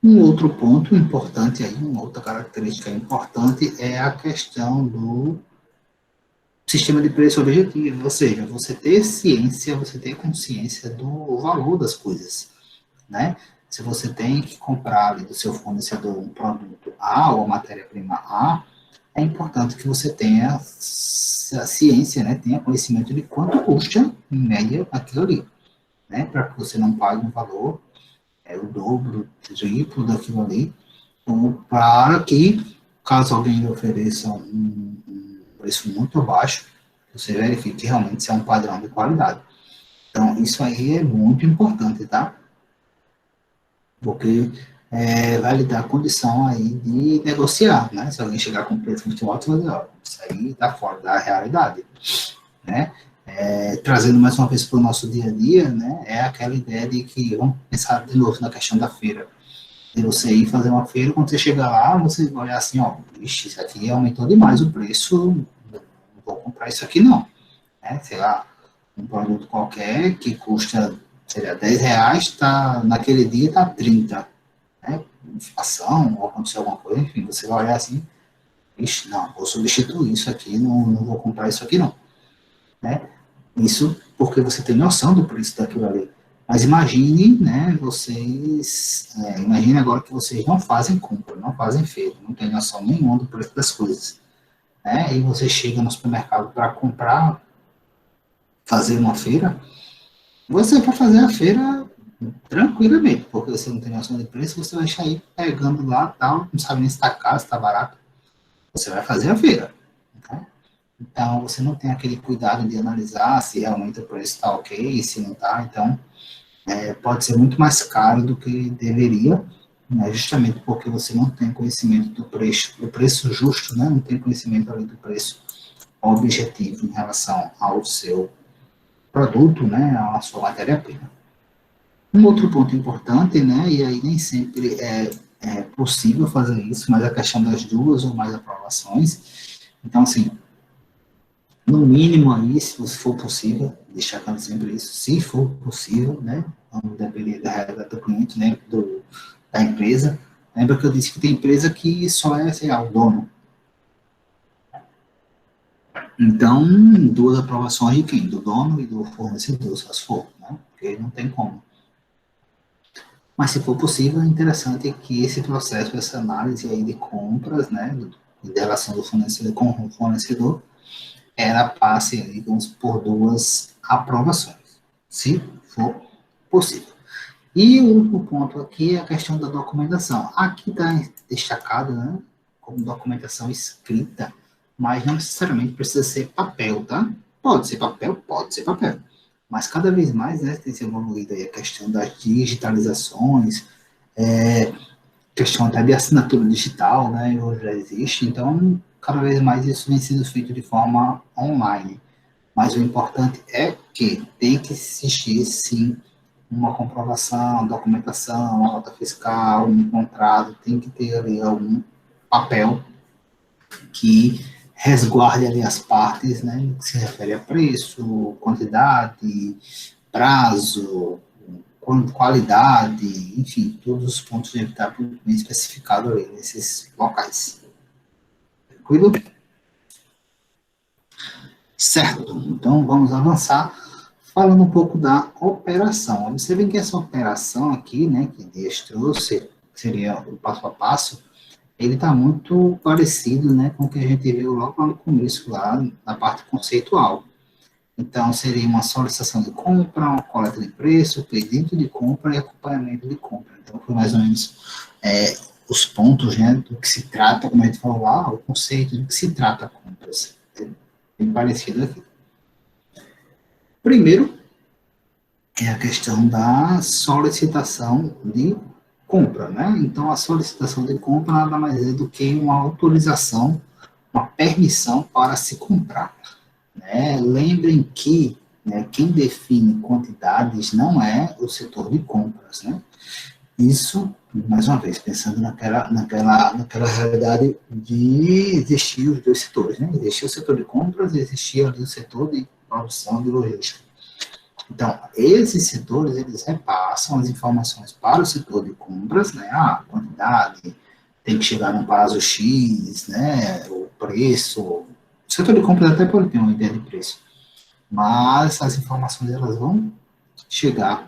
Speaker 1: Um outro ponto importante aí, uma outra característica importante é a questão do sistema de preço objetivo, ou seja, você ter ciência, você ter consciência do valor das coisas, né? Se você tem que comprar ali do seu fornecedor um produto A ou matéria-prima A, é importante que você tenha a ciência, né? Tenha conhecimento de quanto custa, em média, aquilo ali, né? Para que você não pague um valor, o dobro, o triplo daquilo ali, ou para que, caso alguém lhe ofereça um preço muito baixo, você verifique que realmente isso é um padrão de qualidade. Então, isso aí é muito importante, tá? Porque vai lhe dar a condição aí de negociar, né? Se alguém chegar com preço muito alto, você vai dizer, ó, isso aí está fora da realidade, né? Trazendo mais uma vez para o nosso dia a dia, né? É aquela ideia de que, vamos pensar de novo na questão da feira, de você ir fazer uma feira, quando você chegar lá, você vai olhar assim, ó, ixi, isso aqui aumentou demais o preço, não vou comprar isso aqui não, né? Sei lá, um produto qualquer que custa, sei lá, R$ 10, naquele dia está 30, né? Inflação, ou aconteceu alguma coisa, enfim, você vai olhar assim, ixi, não, vou substituir isso aqui, não vou comprar isso aqui não, né? Isso porque você tem noção do preço daquilo ali. Mas imagine, né, imagine agora que vocês não fazem compra, não fazem feira, não tem noção nenhuma do preço das coisas, né, e você chega no supermercado para comprar, fazer uma feira, você vai fazer a feira tranquilamente, porque você não tem noção de preço, você vai sair pegando lá, tal, não sabe nem se está caro, se está barato, você vai fazer a feira, né? Então, você não tem aquele cuidado de analisar se realmente o preço está ok, se não está, então, pode ser muito mais caro do que deveria, né, justamente porque você não tem conhecimento do preço justo, né, não tem conhecimento ali do preço objetivo em relação ao seu produto, né, à sua matéria-prima. Um outro ponto importante, né, e aí nem sempre é possível fazer isso, mas a questão das duas ou mais aprovações. Então, assim, no mínimo aí, se for possível, destacando sempre isso, se for possível, né, vamos depender da realidade do cliente, né, da empresa. Lembra que eu disse que tem empresa que só é, sei lá, o dono. Então, duas aprovações de quem? Do dono e do fornecedor, se for, né, porque não tem como. Mas se for possível, é interessante que esse processo, essa análise aí de compras, né, de relação do fornecedor com o fornecedor, ela passe, digamos, por duas aprovações, se for possível. E o último ponto aqui é a questão da documentação. Aqui está destacado, né, como documentação escrita, mas não necessariamente precisa ser papel, tá? Pode ser papel, pode ser papel. Mas cada vez mais, né, tem se evoluído aí a questão das digitalizações, questão até de assinatura digital, né, hoje já existe, então cada vez mais isso vem sendo feito de forma online. Mas o importante é que tem que existir, sim, uma comprovação, documentação, uma nota fiscal, um contrato, tem que ter ali algum papel que resguarde ali as partes, né, que se refere a preço, quantidade, prazo, qualidade, enfim, todos os pontos devem estar bem especificados ali nesses locais. Tranquilo? Certo, então vamos avançar falando um pouco da operação. Observem que essa operação aqui, né, que Dias trouxe, seria o passo a passo, ele está muito parecido, né, com o que a gente viu logo no começo, lá na parte conceitual. Então, seria uma solicitação de compra, uma coleta de preço, pedido de compra e acompanhamento de compra. Então, foi mais ou menos os pontos, né, do que se trata, como a gente falou lá, o conceito do que se trata a compras. É bem parecido aqui. Primeiro, é a questão da solicitação de compra, né? Então, a solicitação de compra nada mais é do que uma autorização, uma permissão para se comprar, né? Lembrem que, né, quem define quantidades não é o setor de compras, né? Isso, mais uma vez, pensando naquela realidade de existir os dois setores, né? Existia o setor de compras e existia ali o setor de produção de logística. Então, esses setores, eles repassam as informações para o setor de compras, né, a quantidade, tem que chegar num prazo X, né, o preço, o setor de compras até pode ter uma ideia de preço, mas as informações, elas vão chegar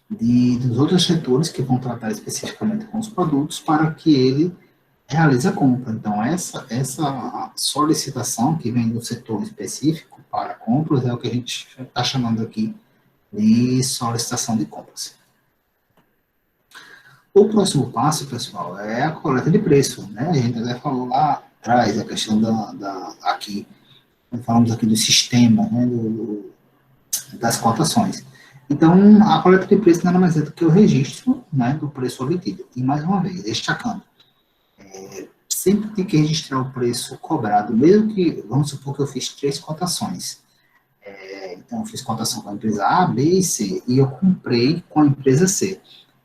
Speaker 1: dos outros setores que vão tratar especificamente com os produtos para que ele realize a compra. Então, essa solicitação que vem do setor específico para compras é o que a gente está chamando aqui de solicitação de compras. O próximo passo, pessoal, é a coleta de preço, né? A gente até falou lá atrás a questão aqui, falamos aqui do sistema, né? Das cotações. Então, a coleta de preço nada mais é do que o registro, né, do preço obtido. E mais uma vez, destacando, sempre tem que registrar o preço cobrado, mesmo que, vamos supor que eu fiz 3 cotações. Então, eu fiz cotação com a empresa A, B e C, e eu comprei com a empresa C.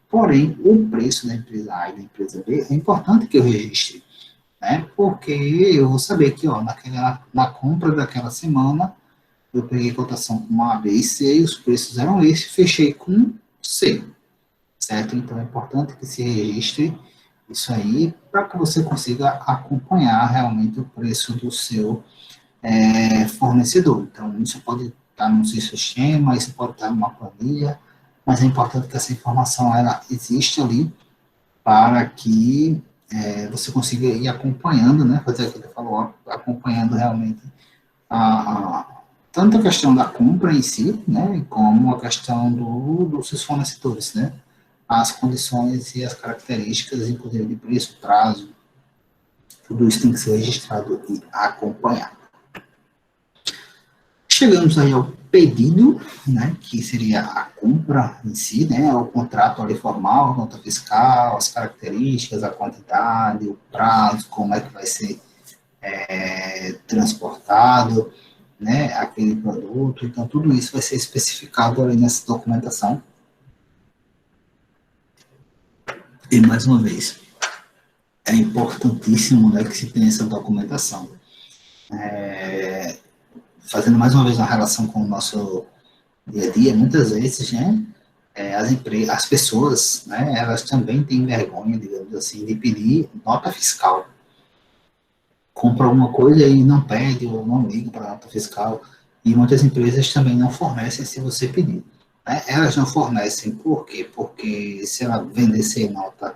Speaker 1: Porém, o preço da empresa A e da empresa B é importante que eu registre, né? Porque eu vou saber que, ó, na compra daquela semana, eu peguei cotação com A, B e C, e os preços eram esses, fechei com C, certo? Então, é importante que se registre isso aí, para que você consiga acompanhar realmente o preço do seu fornecedor. Então, isso pode estar no seu sistema, isso pode estar numa planilha, mas é importante que essa informação ela existe ali para que você consiga ir acompanhando, né, fazer aquilo que você falou, acompanhando realmente tanto a questão da compra em si, né, como a questão dos seus fornecedores, né, as condições e as características, inclusive de preço, prazo, tudo isso tem que ser registrado e acompanhado. Chegamos aí ao pedido, né, que seria a compra em si, né, o contrato ali formal, a nota fiscal, as características, a quantidade, o prazo, como é que vai ser transportado, né, aquele produto. Então, tudo isso vai ser especificado ali nessa documentação. E, mais uma vez, é importantíssimo, né, que se tenha essa documentação. Fazendo mais uma vez uma relação com o nosso dia a dia, muitas vezes, né, as pessoas, né, elas também têm vergonha, digamos assim, de pedir nota fiscal. Compra alguma coisa e não pede ou não liga para a nota fiscal. E muitas empresas também não fornecem se você pedir. Né? Elas não fornecem por quê? Porque se ela vender sem nota,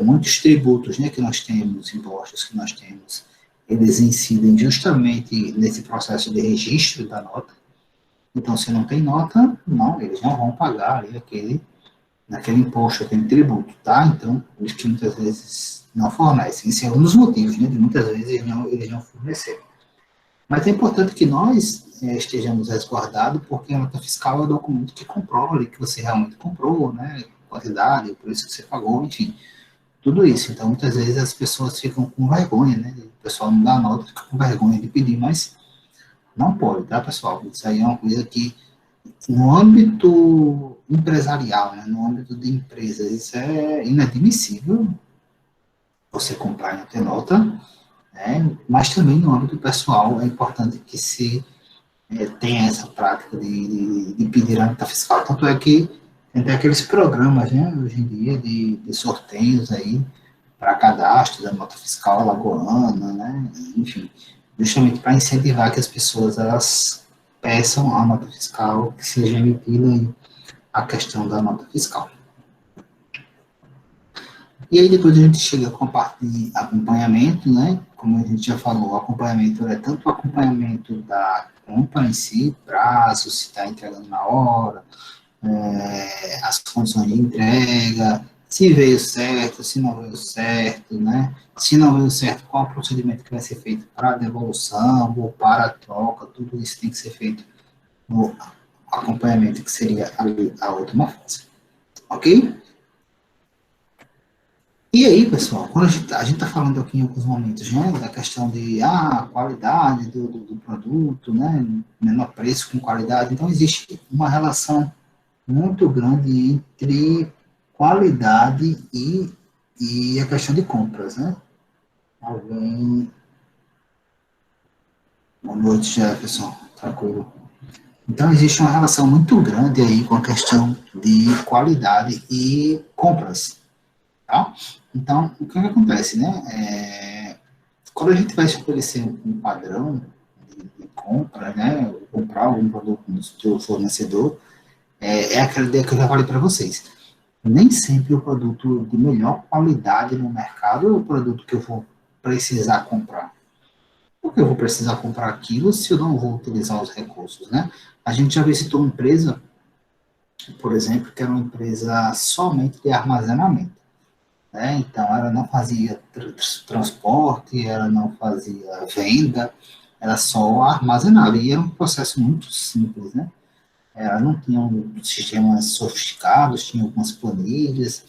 Speaker 1: muitos tributos, né, que nós temos, impostos que nós temos, eles incidem justamente nesse processo de registro da nota. Então, se não tem nota, não, eles não vão pagar ali naquele imposto, aquele tributo, tá? Então, eles que muitas vezes não fornecem. Esse é um dos motivos, né, de muitas vezes eles não fornecerem. Mas é importante que nós estejamos resguardados, porque a nota fiscal é o documento que comprova ali que você realmente comprou, né, quantidade, o preço que você pagou, enfim, tudo isso. Então, muitas vezes as pessoas ficam com vergonha, né, o pessoal não dá nota, fica com vergonha de pedir, mas não pode, tá, pessoal? Isso aí é uma coisa que no âmbito empresarial, né, no âmbito de empresas, isso é inadmissível, você comprar e não ter nota, né, mas também no âmbito pessoal é importante que se tenha essa prática de pedir a nota fiscal. Tanto é que tem até aqueles programas, né, hoje em dia, de sorteios aí para cadastro da nota fiscal alagoana, né, enfim, justamente para incentivar que as pessoas elas peçam a nota fiscal, que seja emitida a questão da nota fiscal. E aí depois a gente chega com a parte de acompanhamento, né? Como a gente já falou, o acompanhamento é tanto o acompanhamento da compra em si, prazo, se está entregando na hora, as condições de entrega, se veio certo, se não veio certo, né? Se não veio certo, qual o procedimento que vai ser feito para a devolução ou para a troca, tudo isso tem que ser feito no acompanhamento, que seria a última fase. Ok? E aí, pessoal, quando a gente está falando aqui em alguns momentos, né, da questão de qualidade do produto, né, menor preço com qualidade, então existe uma relação muito grande entre qualidade e a questão de compras, né? Alguém... Boa noite, Jefferson, tranquilo. Então existe uma relação muito grande aí com a questão de qualidade e compras, tá? Então, o que acontece, né? Quando a gente vai estabelecer um padrão de compra, né? Comprar algum produto do seu fornecedor, aquela ideia que eu já falei para vocês. Nem sempre o produto de melhor qualidade no mercado é o produto que eu vou precisar comprar. Por que eu vou precisar comprar aquilo se eu não vou utilizar os recursos, né? A gente já visitou uma empresa, por exemplo, que era uma empresa somente de armazenamento. Né? Então, ela não fazia transporte, ela não fazia venda, ela só armazenava. E era um processo muito simples, né? Ela não tinha sistemas sofisticados, tinha algumas planilhas,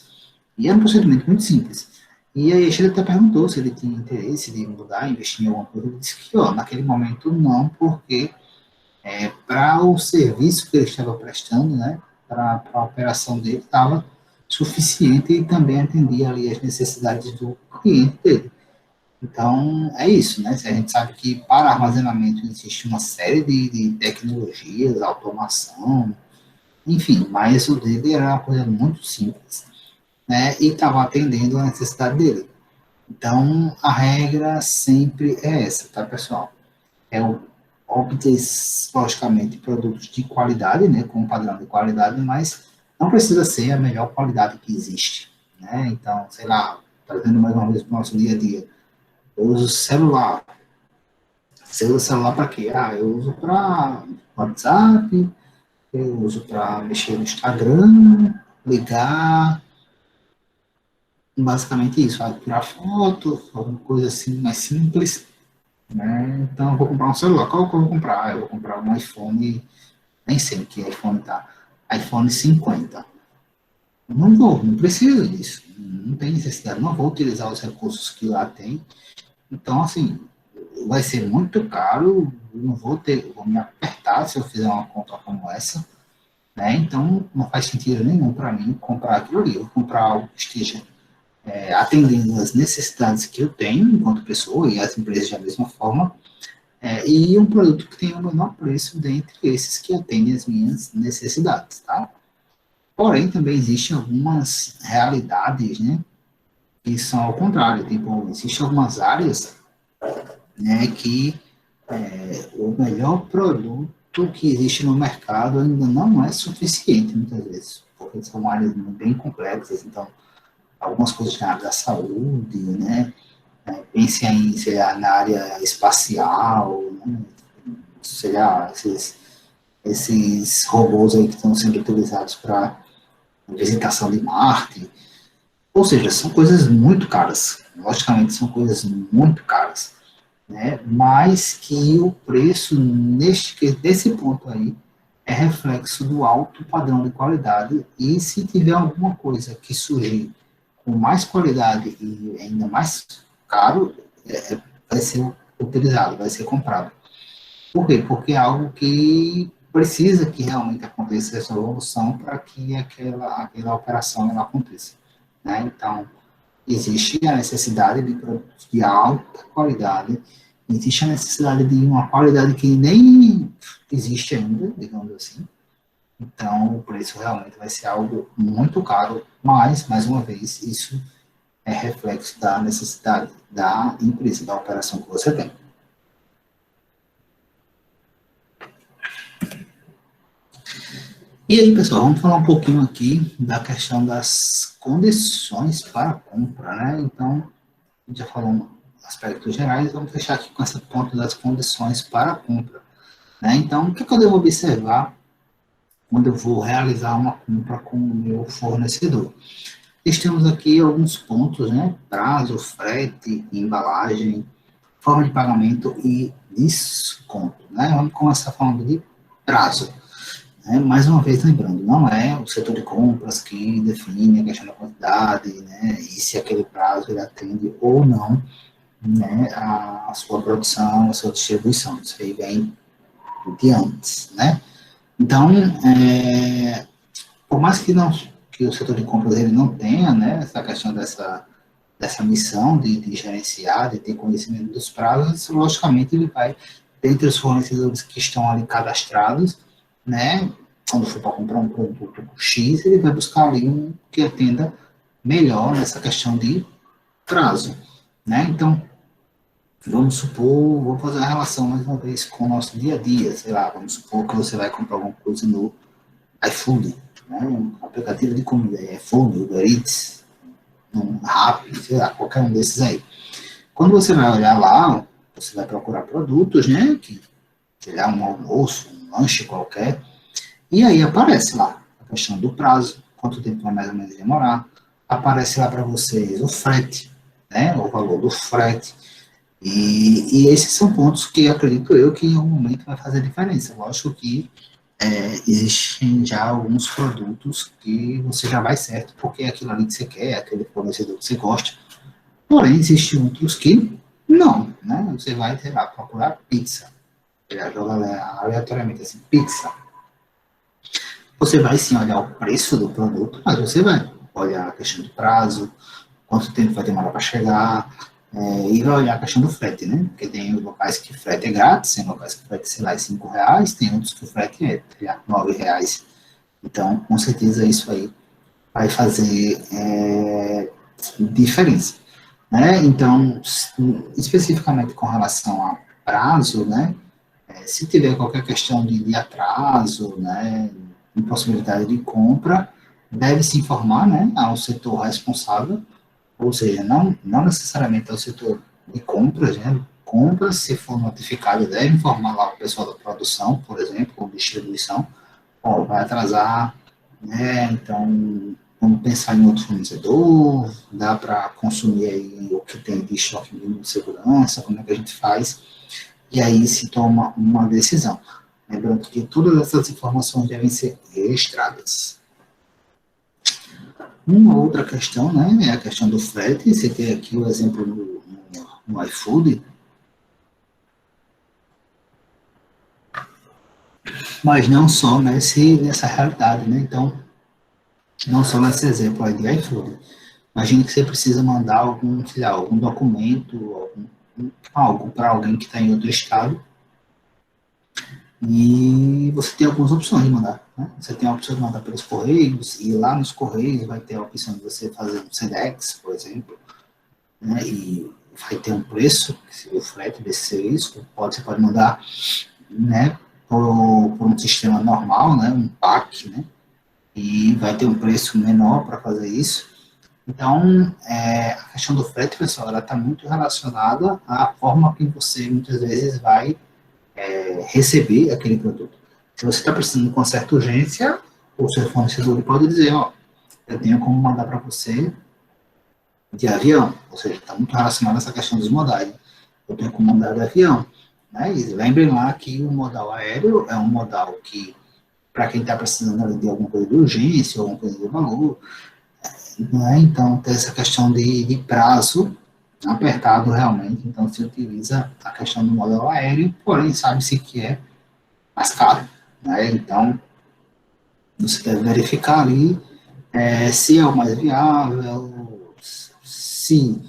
Speaker 1: e era um procedimento muito simples. E aí a gente até perguntou se ele tinha interesse de mudar, investir em alguma coisa. Ele disse que, ó, naquele momento não, porque para o serviço que ele estava prestando, né, para a operação dele, estava suficiente e também atendia ali as necessidades do cliente dele. Então, é isso, né? A gente sabe que para armazenamento existe uma série de tecnologias, automação, enfim, mas o dele era uma coisa muito simples, né? E estava atendendo a necessidade dele. Então, a regra sempre é essa, tá, pessoal? Obter, logicamente, produtos de qualidade, né? Com um padrão de qualidade, mas Não precisa ser a melhor qualidade que existe, né? Então, sei lá, trazendo mais uma vez para o nosso dia a dia. Eu uso celular. Você usa celular para quê? Ah, eu uso para WhatsApp, eu uso para mexer no Instagram, ligar, basicamente isso, tirar foto, alguma coisa assim mais simples, né? Então, eu vou comprar um celular. Qual que eu vou comprar? Ah, eu vou comprar um iPhone, nem sei que iPhone tá, iPhone 50. Não vou, não preciso disso, não tem necessidade, não vou utilizar os recursos que lá tem. Então, assim, vai ser muito caro, não vou ter, vou me apertar se eu fizer uma compra como essa, né? Então, não faz sentido nenhum para mim comprar aquilo ali. Eu vou comprar algo que esteja atendendo às necessidades que eu tenho enquanto pessoa e as empresas da mesma forma, e um produto que tenha o menor preço dentre esses que atendem às minhas necessidades, tá? Porém, também existem algumas realidades, né, que são ao contrário. Tipo, existem algumas áreas, né, que o melhor produto que existe no mercado ainda não é suficiente, muitas vezes, porque são áreas bem complexas. Então, algumas coisas na área da saúde, né, pense em, sei lá, na área espacial, né, sei lá, esses robôs aí que estão sendo utilizados para visitação de Marte. Ou seja, são coisas muito caras. Logicamente, são coisas muito caras, né? Mas que o preço, nesse ponto aí, é reflexo do alto padrão de qualidade. E se tiver alguma coisa que surgir com mais qualidade e ainda mais caro, vai ser utilizado, vai ser comprado. Por quê? Porque é algo que precisa que realmente aconteça essa evolução para que aquela operação ela aconteça, né? Então, existe a necessidade de produtos de alta qualidade, existe a necessidade de uma qualidade que nem existe ainda, digamos assim. Então, o preço realmente vai ser algo muito caro, mas, mais uma vez, isso é reflexo da necessidade da empresa, da operação que você tem. E aí, pessoal, vamos falar um pouquinho aqui da questão das condições para a compra, né? Então, a gente já falou aspectos gerais, vamos fechar aqui com esse ponto das condições para a compra, né? Então, o que, que eu devo observar quando eu vou realizar uma compra com o meu fornecedor? Temos aqui alguns pontos, né? Prazo, frete, embalagem, forma de pagamento e desconto, né? Vamos começar falando de prazo. Mais uma vez, lembrando, não é o setor de compras que define a questão da quantidade, né, e se aquele prazo ele atende ou não, né, a sua produção, a sua distribuição. Isso aí vem de antes, né? Então, por mais que não que o setor de compras ele não tenha, né, essa questão dessa missão de gerenciar, de ter conhecimento dos prazos, logicamente ele vai, dentre os fornecedores que estão ali cadastrados, né, quando for para comprar um produto X, ele vai buscar ali um que atenda melhor nessa questão de prazo, né? Então, vamos supor, vou fazer uma relação mais uma vez com o nosso dia a dia, sei lá, vamos supor que você vai comprar alguma coisa no iFood, né? Um aplicativo de comida, iFood, Uber Eats, um Rappi, sei lá, qualquer um desses aí. Quando você vai olhar lá, você vai procurar produtos, né? Que, sei lá, um almoço, um lanche qualquer, e aí aparece lá a questão do prazo, quanto tempo vai mais ou menos demorar, aparece lá para vocês o frete, né? O valor do frete. E esses são pontos que acredito eu que em algum momento vai fazer diferença. Lógico que existem já alguns produtos que você já vai certo, porque é aquilo ali que você quer, é aquele fornecedor que você gosta. Porém, existem outros que não, né? Você vai, sei lá, procurar pizza. Já joga aleatoriamente assim, pizza. Você vai sim olhar o preço do produto, mas você vai olhar a questão do prazo, quanto tempo vai demorar para chegar, e vai olhar a questão do frete, né? Porque tem locais que frete é grátis, tem locais que frete, sei lá, é R$ 5, tem outros que o frete é R$ 9. Então, com certeza isso aí vai fazer diferença, né? Então, especificamente com relação a prazo, né? Se tiver qualquer questão de atraso, né? Impossibilidade de compra, deve se informar, né, ao setor responsável, ou seja, não necessariamente ao setor de compras, né, compras, se for notificado, deve informar lá o pessoal da produção, por exemplo, ou distribuição, ó, vai atrasar, né, então vamos pensar em outro fornecedor, dá para consumir aí o que tem de estoque mínimo de segurança, como é que a gente faz, e aí se toma uma decisão. Lembrando que todas essas informações devem ser registradas. Uma outra questão, né, é a questão do frete. Você tem aqui o exemplo no iFood, mas não só nessa realidade, né? Então, não só nesse exemplo aí de iFood. Imagine que você precisa mandar algum, sei lá, algum documento, algo para alguém que está em outro estado, e você tem algumas opções de mandar. Né? Você tem a opção de mandar pelos Correios, e lá nos Correios vai ter a opção de você fazer um SEDEX, por exemplo, né? E vai ter um preço, o frete desse serviço, você pode mandar, né, por um sistema normal, né, um PAC, né, e vai ter um preço menor para fazer isso. Então, a questão do frete, pessoal, ela está muito relacionada à forma que você muitas vezes vai receber aquele produto. Se você está precisando com certa urgência, o seu fornecedor pode dizer, ó, eu tenho como mandar para você de avião, ou seja, está muito relacionado a essa questão dos modais. Eu tenho como mandar de avião. Né? E lembrem lá que o modal aéreo é um modal que, para quem está precisando de alguma coisa de urgência, alguma coisa de valor, né? Então tem essa questão de prazo apertado realmente, então se utiliza a questão do modal aéreo, porém sabe-se que é mais caro. Né? Então você deve verificar ali se é o mais viável, se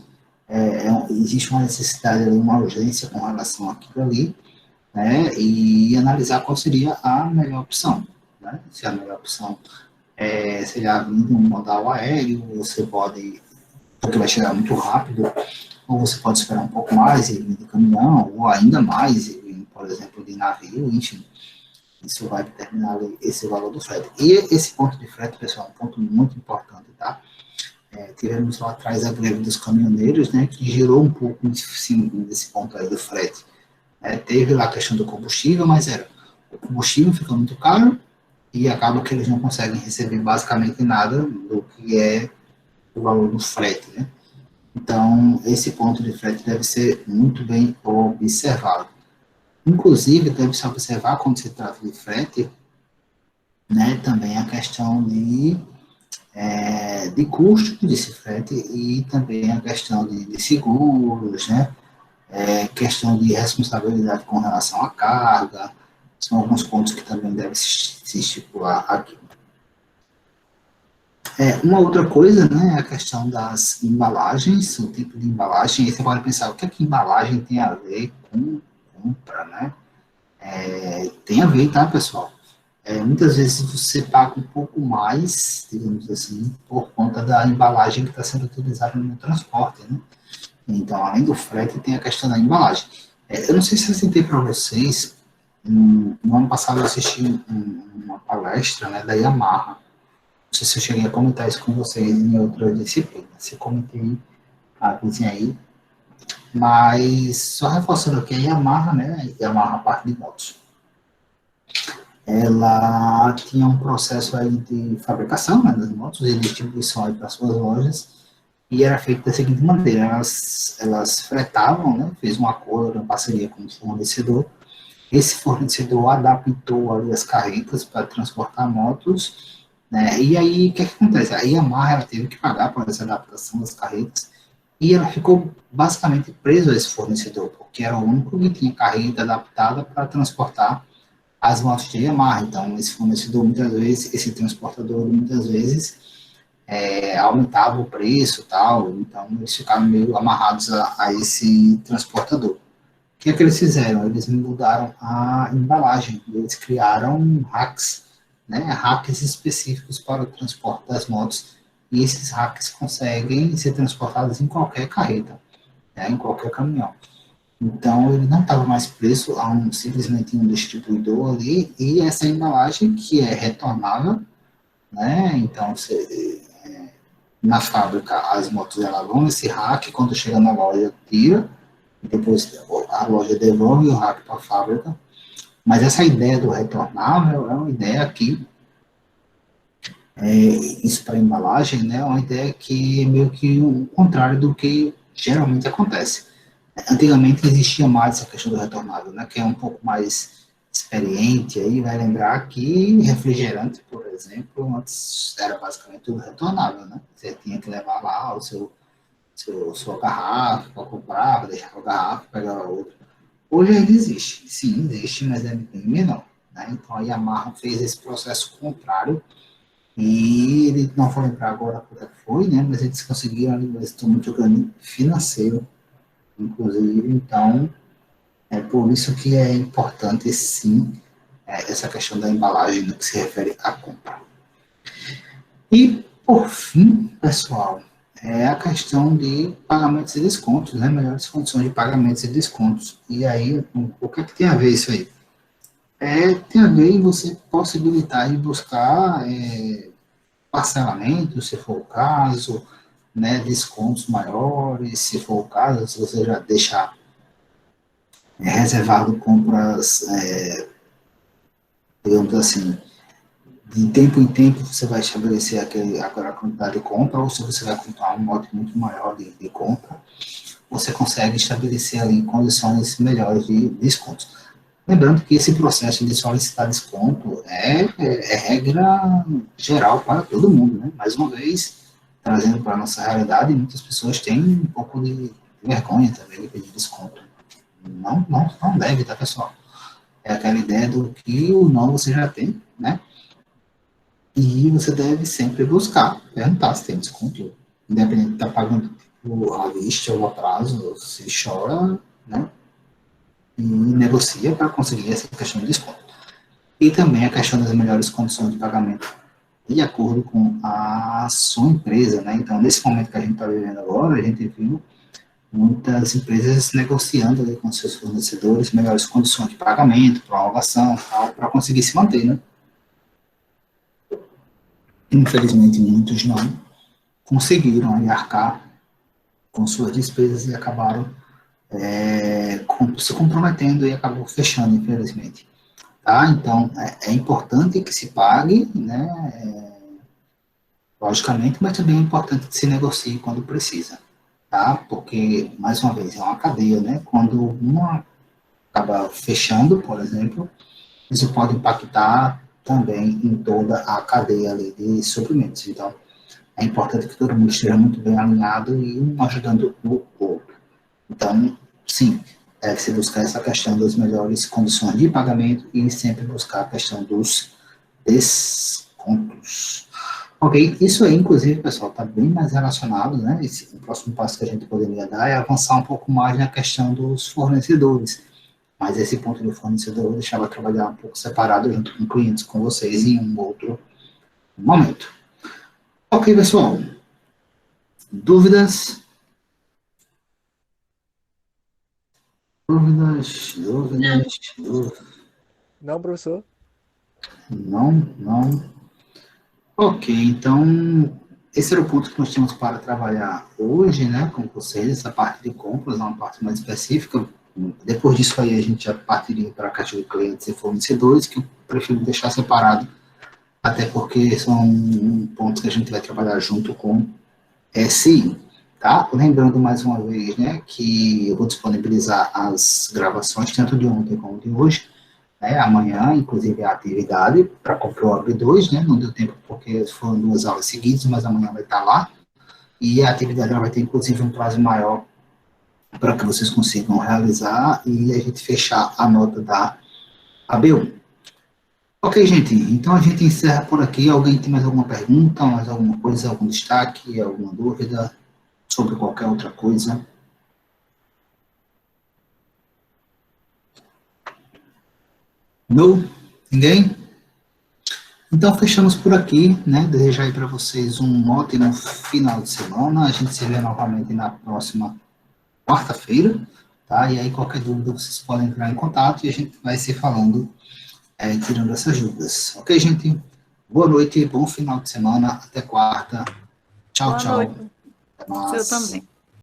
Speaker 1: existe uma necessidade, uma urgência com relação àquilo ali, né, e analisar qual seria a melhor opção. Né? Se a melhor opção seria vindo um modal aéreo, você pode, porque vai chegar muito rápido, ou você pode esperar um pouco mais e vir de caminhão, ou ainda mais, e vir, por exemplo, de navio, enfim. Isso vai determinar esse valor do frete. E esse ponto de frete, pessoal, é um ponto muito importante, tá? Tivemos lá atrás a greve dos caminhoneiros, né, que girou um pouco desse ponto aí do frete. Teve lá a questão do combustível, mas o combustível fica muito caro e acaba que eles não conseguem receber basicamente nada do que é o valor do frete, né? Então, esse ponto de frete deve ser muito bem observado. Inclusive, deve-se observar, quando se trata de frete, né, também a questão de custo desse frete e também a questão de seguros, né, questão de responsabilidade com relação à carga, são alguns pontos que também devem se estipular aqui. Uma outra coisa, né, é a questão das embalagens, o tipo de embalagem, aí você pode pensar, o que é que embalagem tem a ver com compra, né? Tem a ver, tá, pessoal? Muitas vezes você paga um pouco mais, digamos assim, por conta da embalagem que está sendo utilizada no transporte, né? Então, além do frete, tem a questão da embalagem. Eu não sei se eu citei para vocês, no ano passado eu assisti uma palestra, né, da Yamaha. Não sei se eu cheguei a comentar isso com vocês em outra disciplina. Se eu comentei, avisem aí. Mas, só reforçando aqui, a Yamaha, né, a Yamaha parte de motos, ela tinha um processo aí de fabricação, né, das motos e distribuição aí para suas lojas, e era feito da seguinte maneira, elas fretavam, né, fez um acordo, uma parceria com o fornecedor, esse fornecedor adaptou ali as carretas para transportar motos, né, e aí o que acontece? A Yamaha ela teve que pagar por essa adaptação das carretas, e ela ficou basicamente presa a esse fornecedor, porque era o único que tinha carreta adaptada para transportar as motos de Yamaha. Então, esse fornecedor, muitas vezes, esse transportador, muitas vezes, aumentava o preço e tal, então eles ficaram meio amarrados a esse transportador. O que é que eles fizeram? Eles mudaram a embalagem, eles criaram racks, né, racks específicos para o transporte das motos, e esses racks conseguem ser transportados em qualquer carreta, né, em qualquer caminhão. Então, ele não estava mais preso a simplesmente um distribuidor ali, e essa embalagem, que é retornável, né, né? Então, na fábrica, as motos elas vão nesse rack, quando chega na loja, tira, e depois a loja devolve o rack para a fábrica. Mas essa ideia do retornável é uma ideia que, isso para embalagem, né? É uma ideia que é meio que o contrário do que geralmente acontece. Antigamente existia mais essa questão do retornável, né? Que é um pouco mais experiente, aí vai lembrar que refrigerante, por exemplo, antes era basicamente tudo retornável, né? Você tinha que levar lá sua garrafa para comprar, para deixar a garrafa, pegar outra. Hoje ainda existe, sim, existe, mas é bem menor, né? Então a Yamaha fez esse processo contrário e ele não vou lembrar agora quanto é que foi, né? Mas eles conseguiram ali, eles estão muito ganho financeiro, inclusive, então é por isso que é importante, sim, essa questão da embalagem no que se refere à compra. E, por fim, pessoal, é a questão de pagamentos e descontos, né? Melhores condições de pagamentos e descontos. E aí, o que é que tem a ver isso aí? Tem a ver em você possibilitar de buscar parcelamento, se for o caso, né? Descontos maiores, se for o caso, se você já deixar reservado compras, digamos assim, de tempo em tempo você vai estabelecer aquela quantidade de compra, ou se você vai comprar um lote muito maior de compra, você consegue estabelecer ali condições melhores de desconto. Lembrando que esse processo de solicitar desconto é regra geral para todo mundo, né? Mais uma vez, trazendo para a nossa realidade, muitas pessoas têm um pouco de vergonha também de pedir desconto. Não deve, tá, pessoal? É aquela ideia do que o não você já tem, né? E você deve sempre buscar, perguntar se tem desconto, independente de estar pagando à vista ou a prazo, se chora, né? E negocia para conseguir essa questão de desconto. E também a questão das melhores condições de pagamento, de acordo com a sua empresa, né? Então, nesse momento que a gente está vivendo agora, a gente viu muitas empresas negociando ali com seus fornecedores melhores condições de pagamento, prorrogação, para conseguir se manter, né? Infelizmente, muitos não conseguiram aí arcar com suas despesas e acabaram se comprometendo e acabou fechando, infelizmente. Tá? Então, é importante que se pague, né, logicamente, mas também é importante que se negocie quando precisa, tá? Porque, mais uma vez, é uma cadeia, né? Quando uma acaba fechando, por exemplo, isso pode impactar também em toda a cadeia ali de suprimentos. Então, é importante que todo mundo esteja muito bem alinhado e um ajudando o outro. Então, sim, deve-se buscar essa questão das melhores condições de pagamento e sempre buscar a questão dos descontos. Ok, isso aí, inclusive, pessoal, está bem mais relacionado, né? O próximo passo que a gente poderia dar é avançar um pouco mais na questão dos fornecedores. Mas esse ponto do fornecedor eu deixava trabalhar um pouco separado junto com clientes, com vocês, em um outro momento. Ok, pessoal. Dúvidas? Dúvidas.
Speaker 3: Não, professor?
Speaker 1: Não. Ok, então, esse era o ponto que nós tínhamos para trabalhar hoje, né, com vocês, essa parte de compras, uma parte mais específica. Depois disso aí, a gente já partiria para a caixa de clientes e fornecedores, que eu prefiro deixar separado, até porque são pontos que a gente vai trabalhar junto com SI, tá? Lembrando mais uma vez, né, que eu vou disponibilizar as gravações, tanto de ontem como de hoje, né, amanhã, inclusive, a atividade para Comproab 2, né, não deu tempo porque foram 2 aulas seguidas, mas amanhã vai estar lá, e a atividade ela vai ter, inclusive, um prazo maior para que vocês consigam realizar e a gente fechar a nota da AB1. Ok, gente, então a gente encerra por aqui. Alguém tem mais alguma pergunta, mais alguma coisa, algum destaque, alguma dúvida sobre qualquer outra coisa? Não? Ninguém? Então, fechamos por aqui, né? Desejar aí para vocês um ótimo final de semana. A gente se vê novamente na próxima quarta-feira, tá? E aí, qualquer dúvida, vocês podem entrar em contato e a gente vai se falando, tirando essas dúvidas. Ok, gente? Boa noite, bom final de semana, até quarta. Tchau,
Speaker 2: Boa
Speaker 1: tchau.
Speaker 2: noite.
Speaker 1: Até
Speaker 2: Seu
Speaker 1: mais.
Speaker 2: também.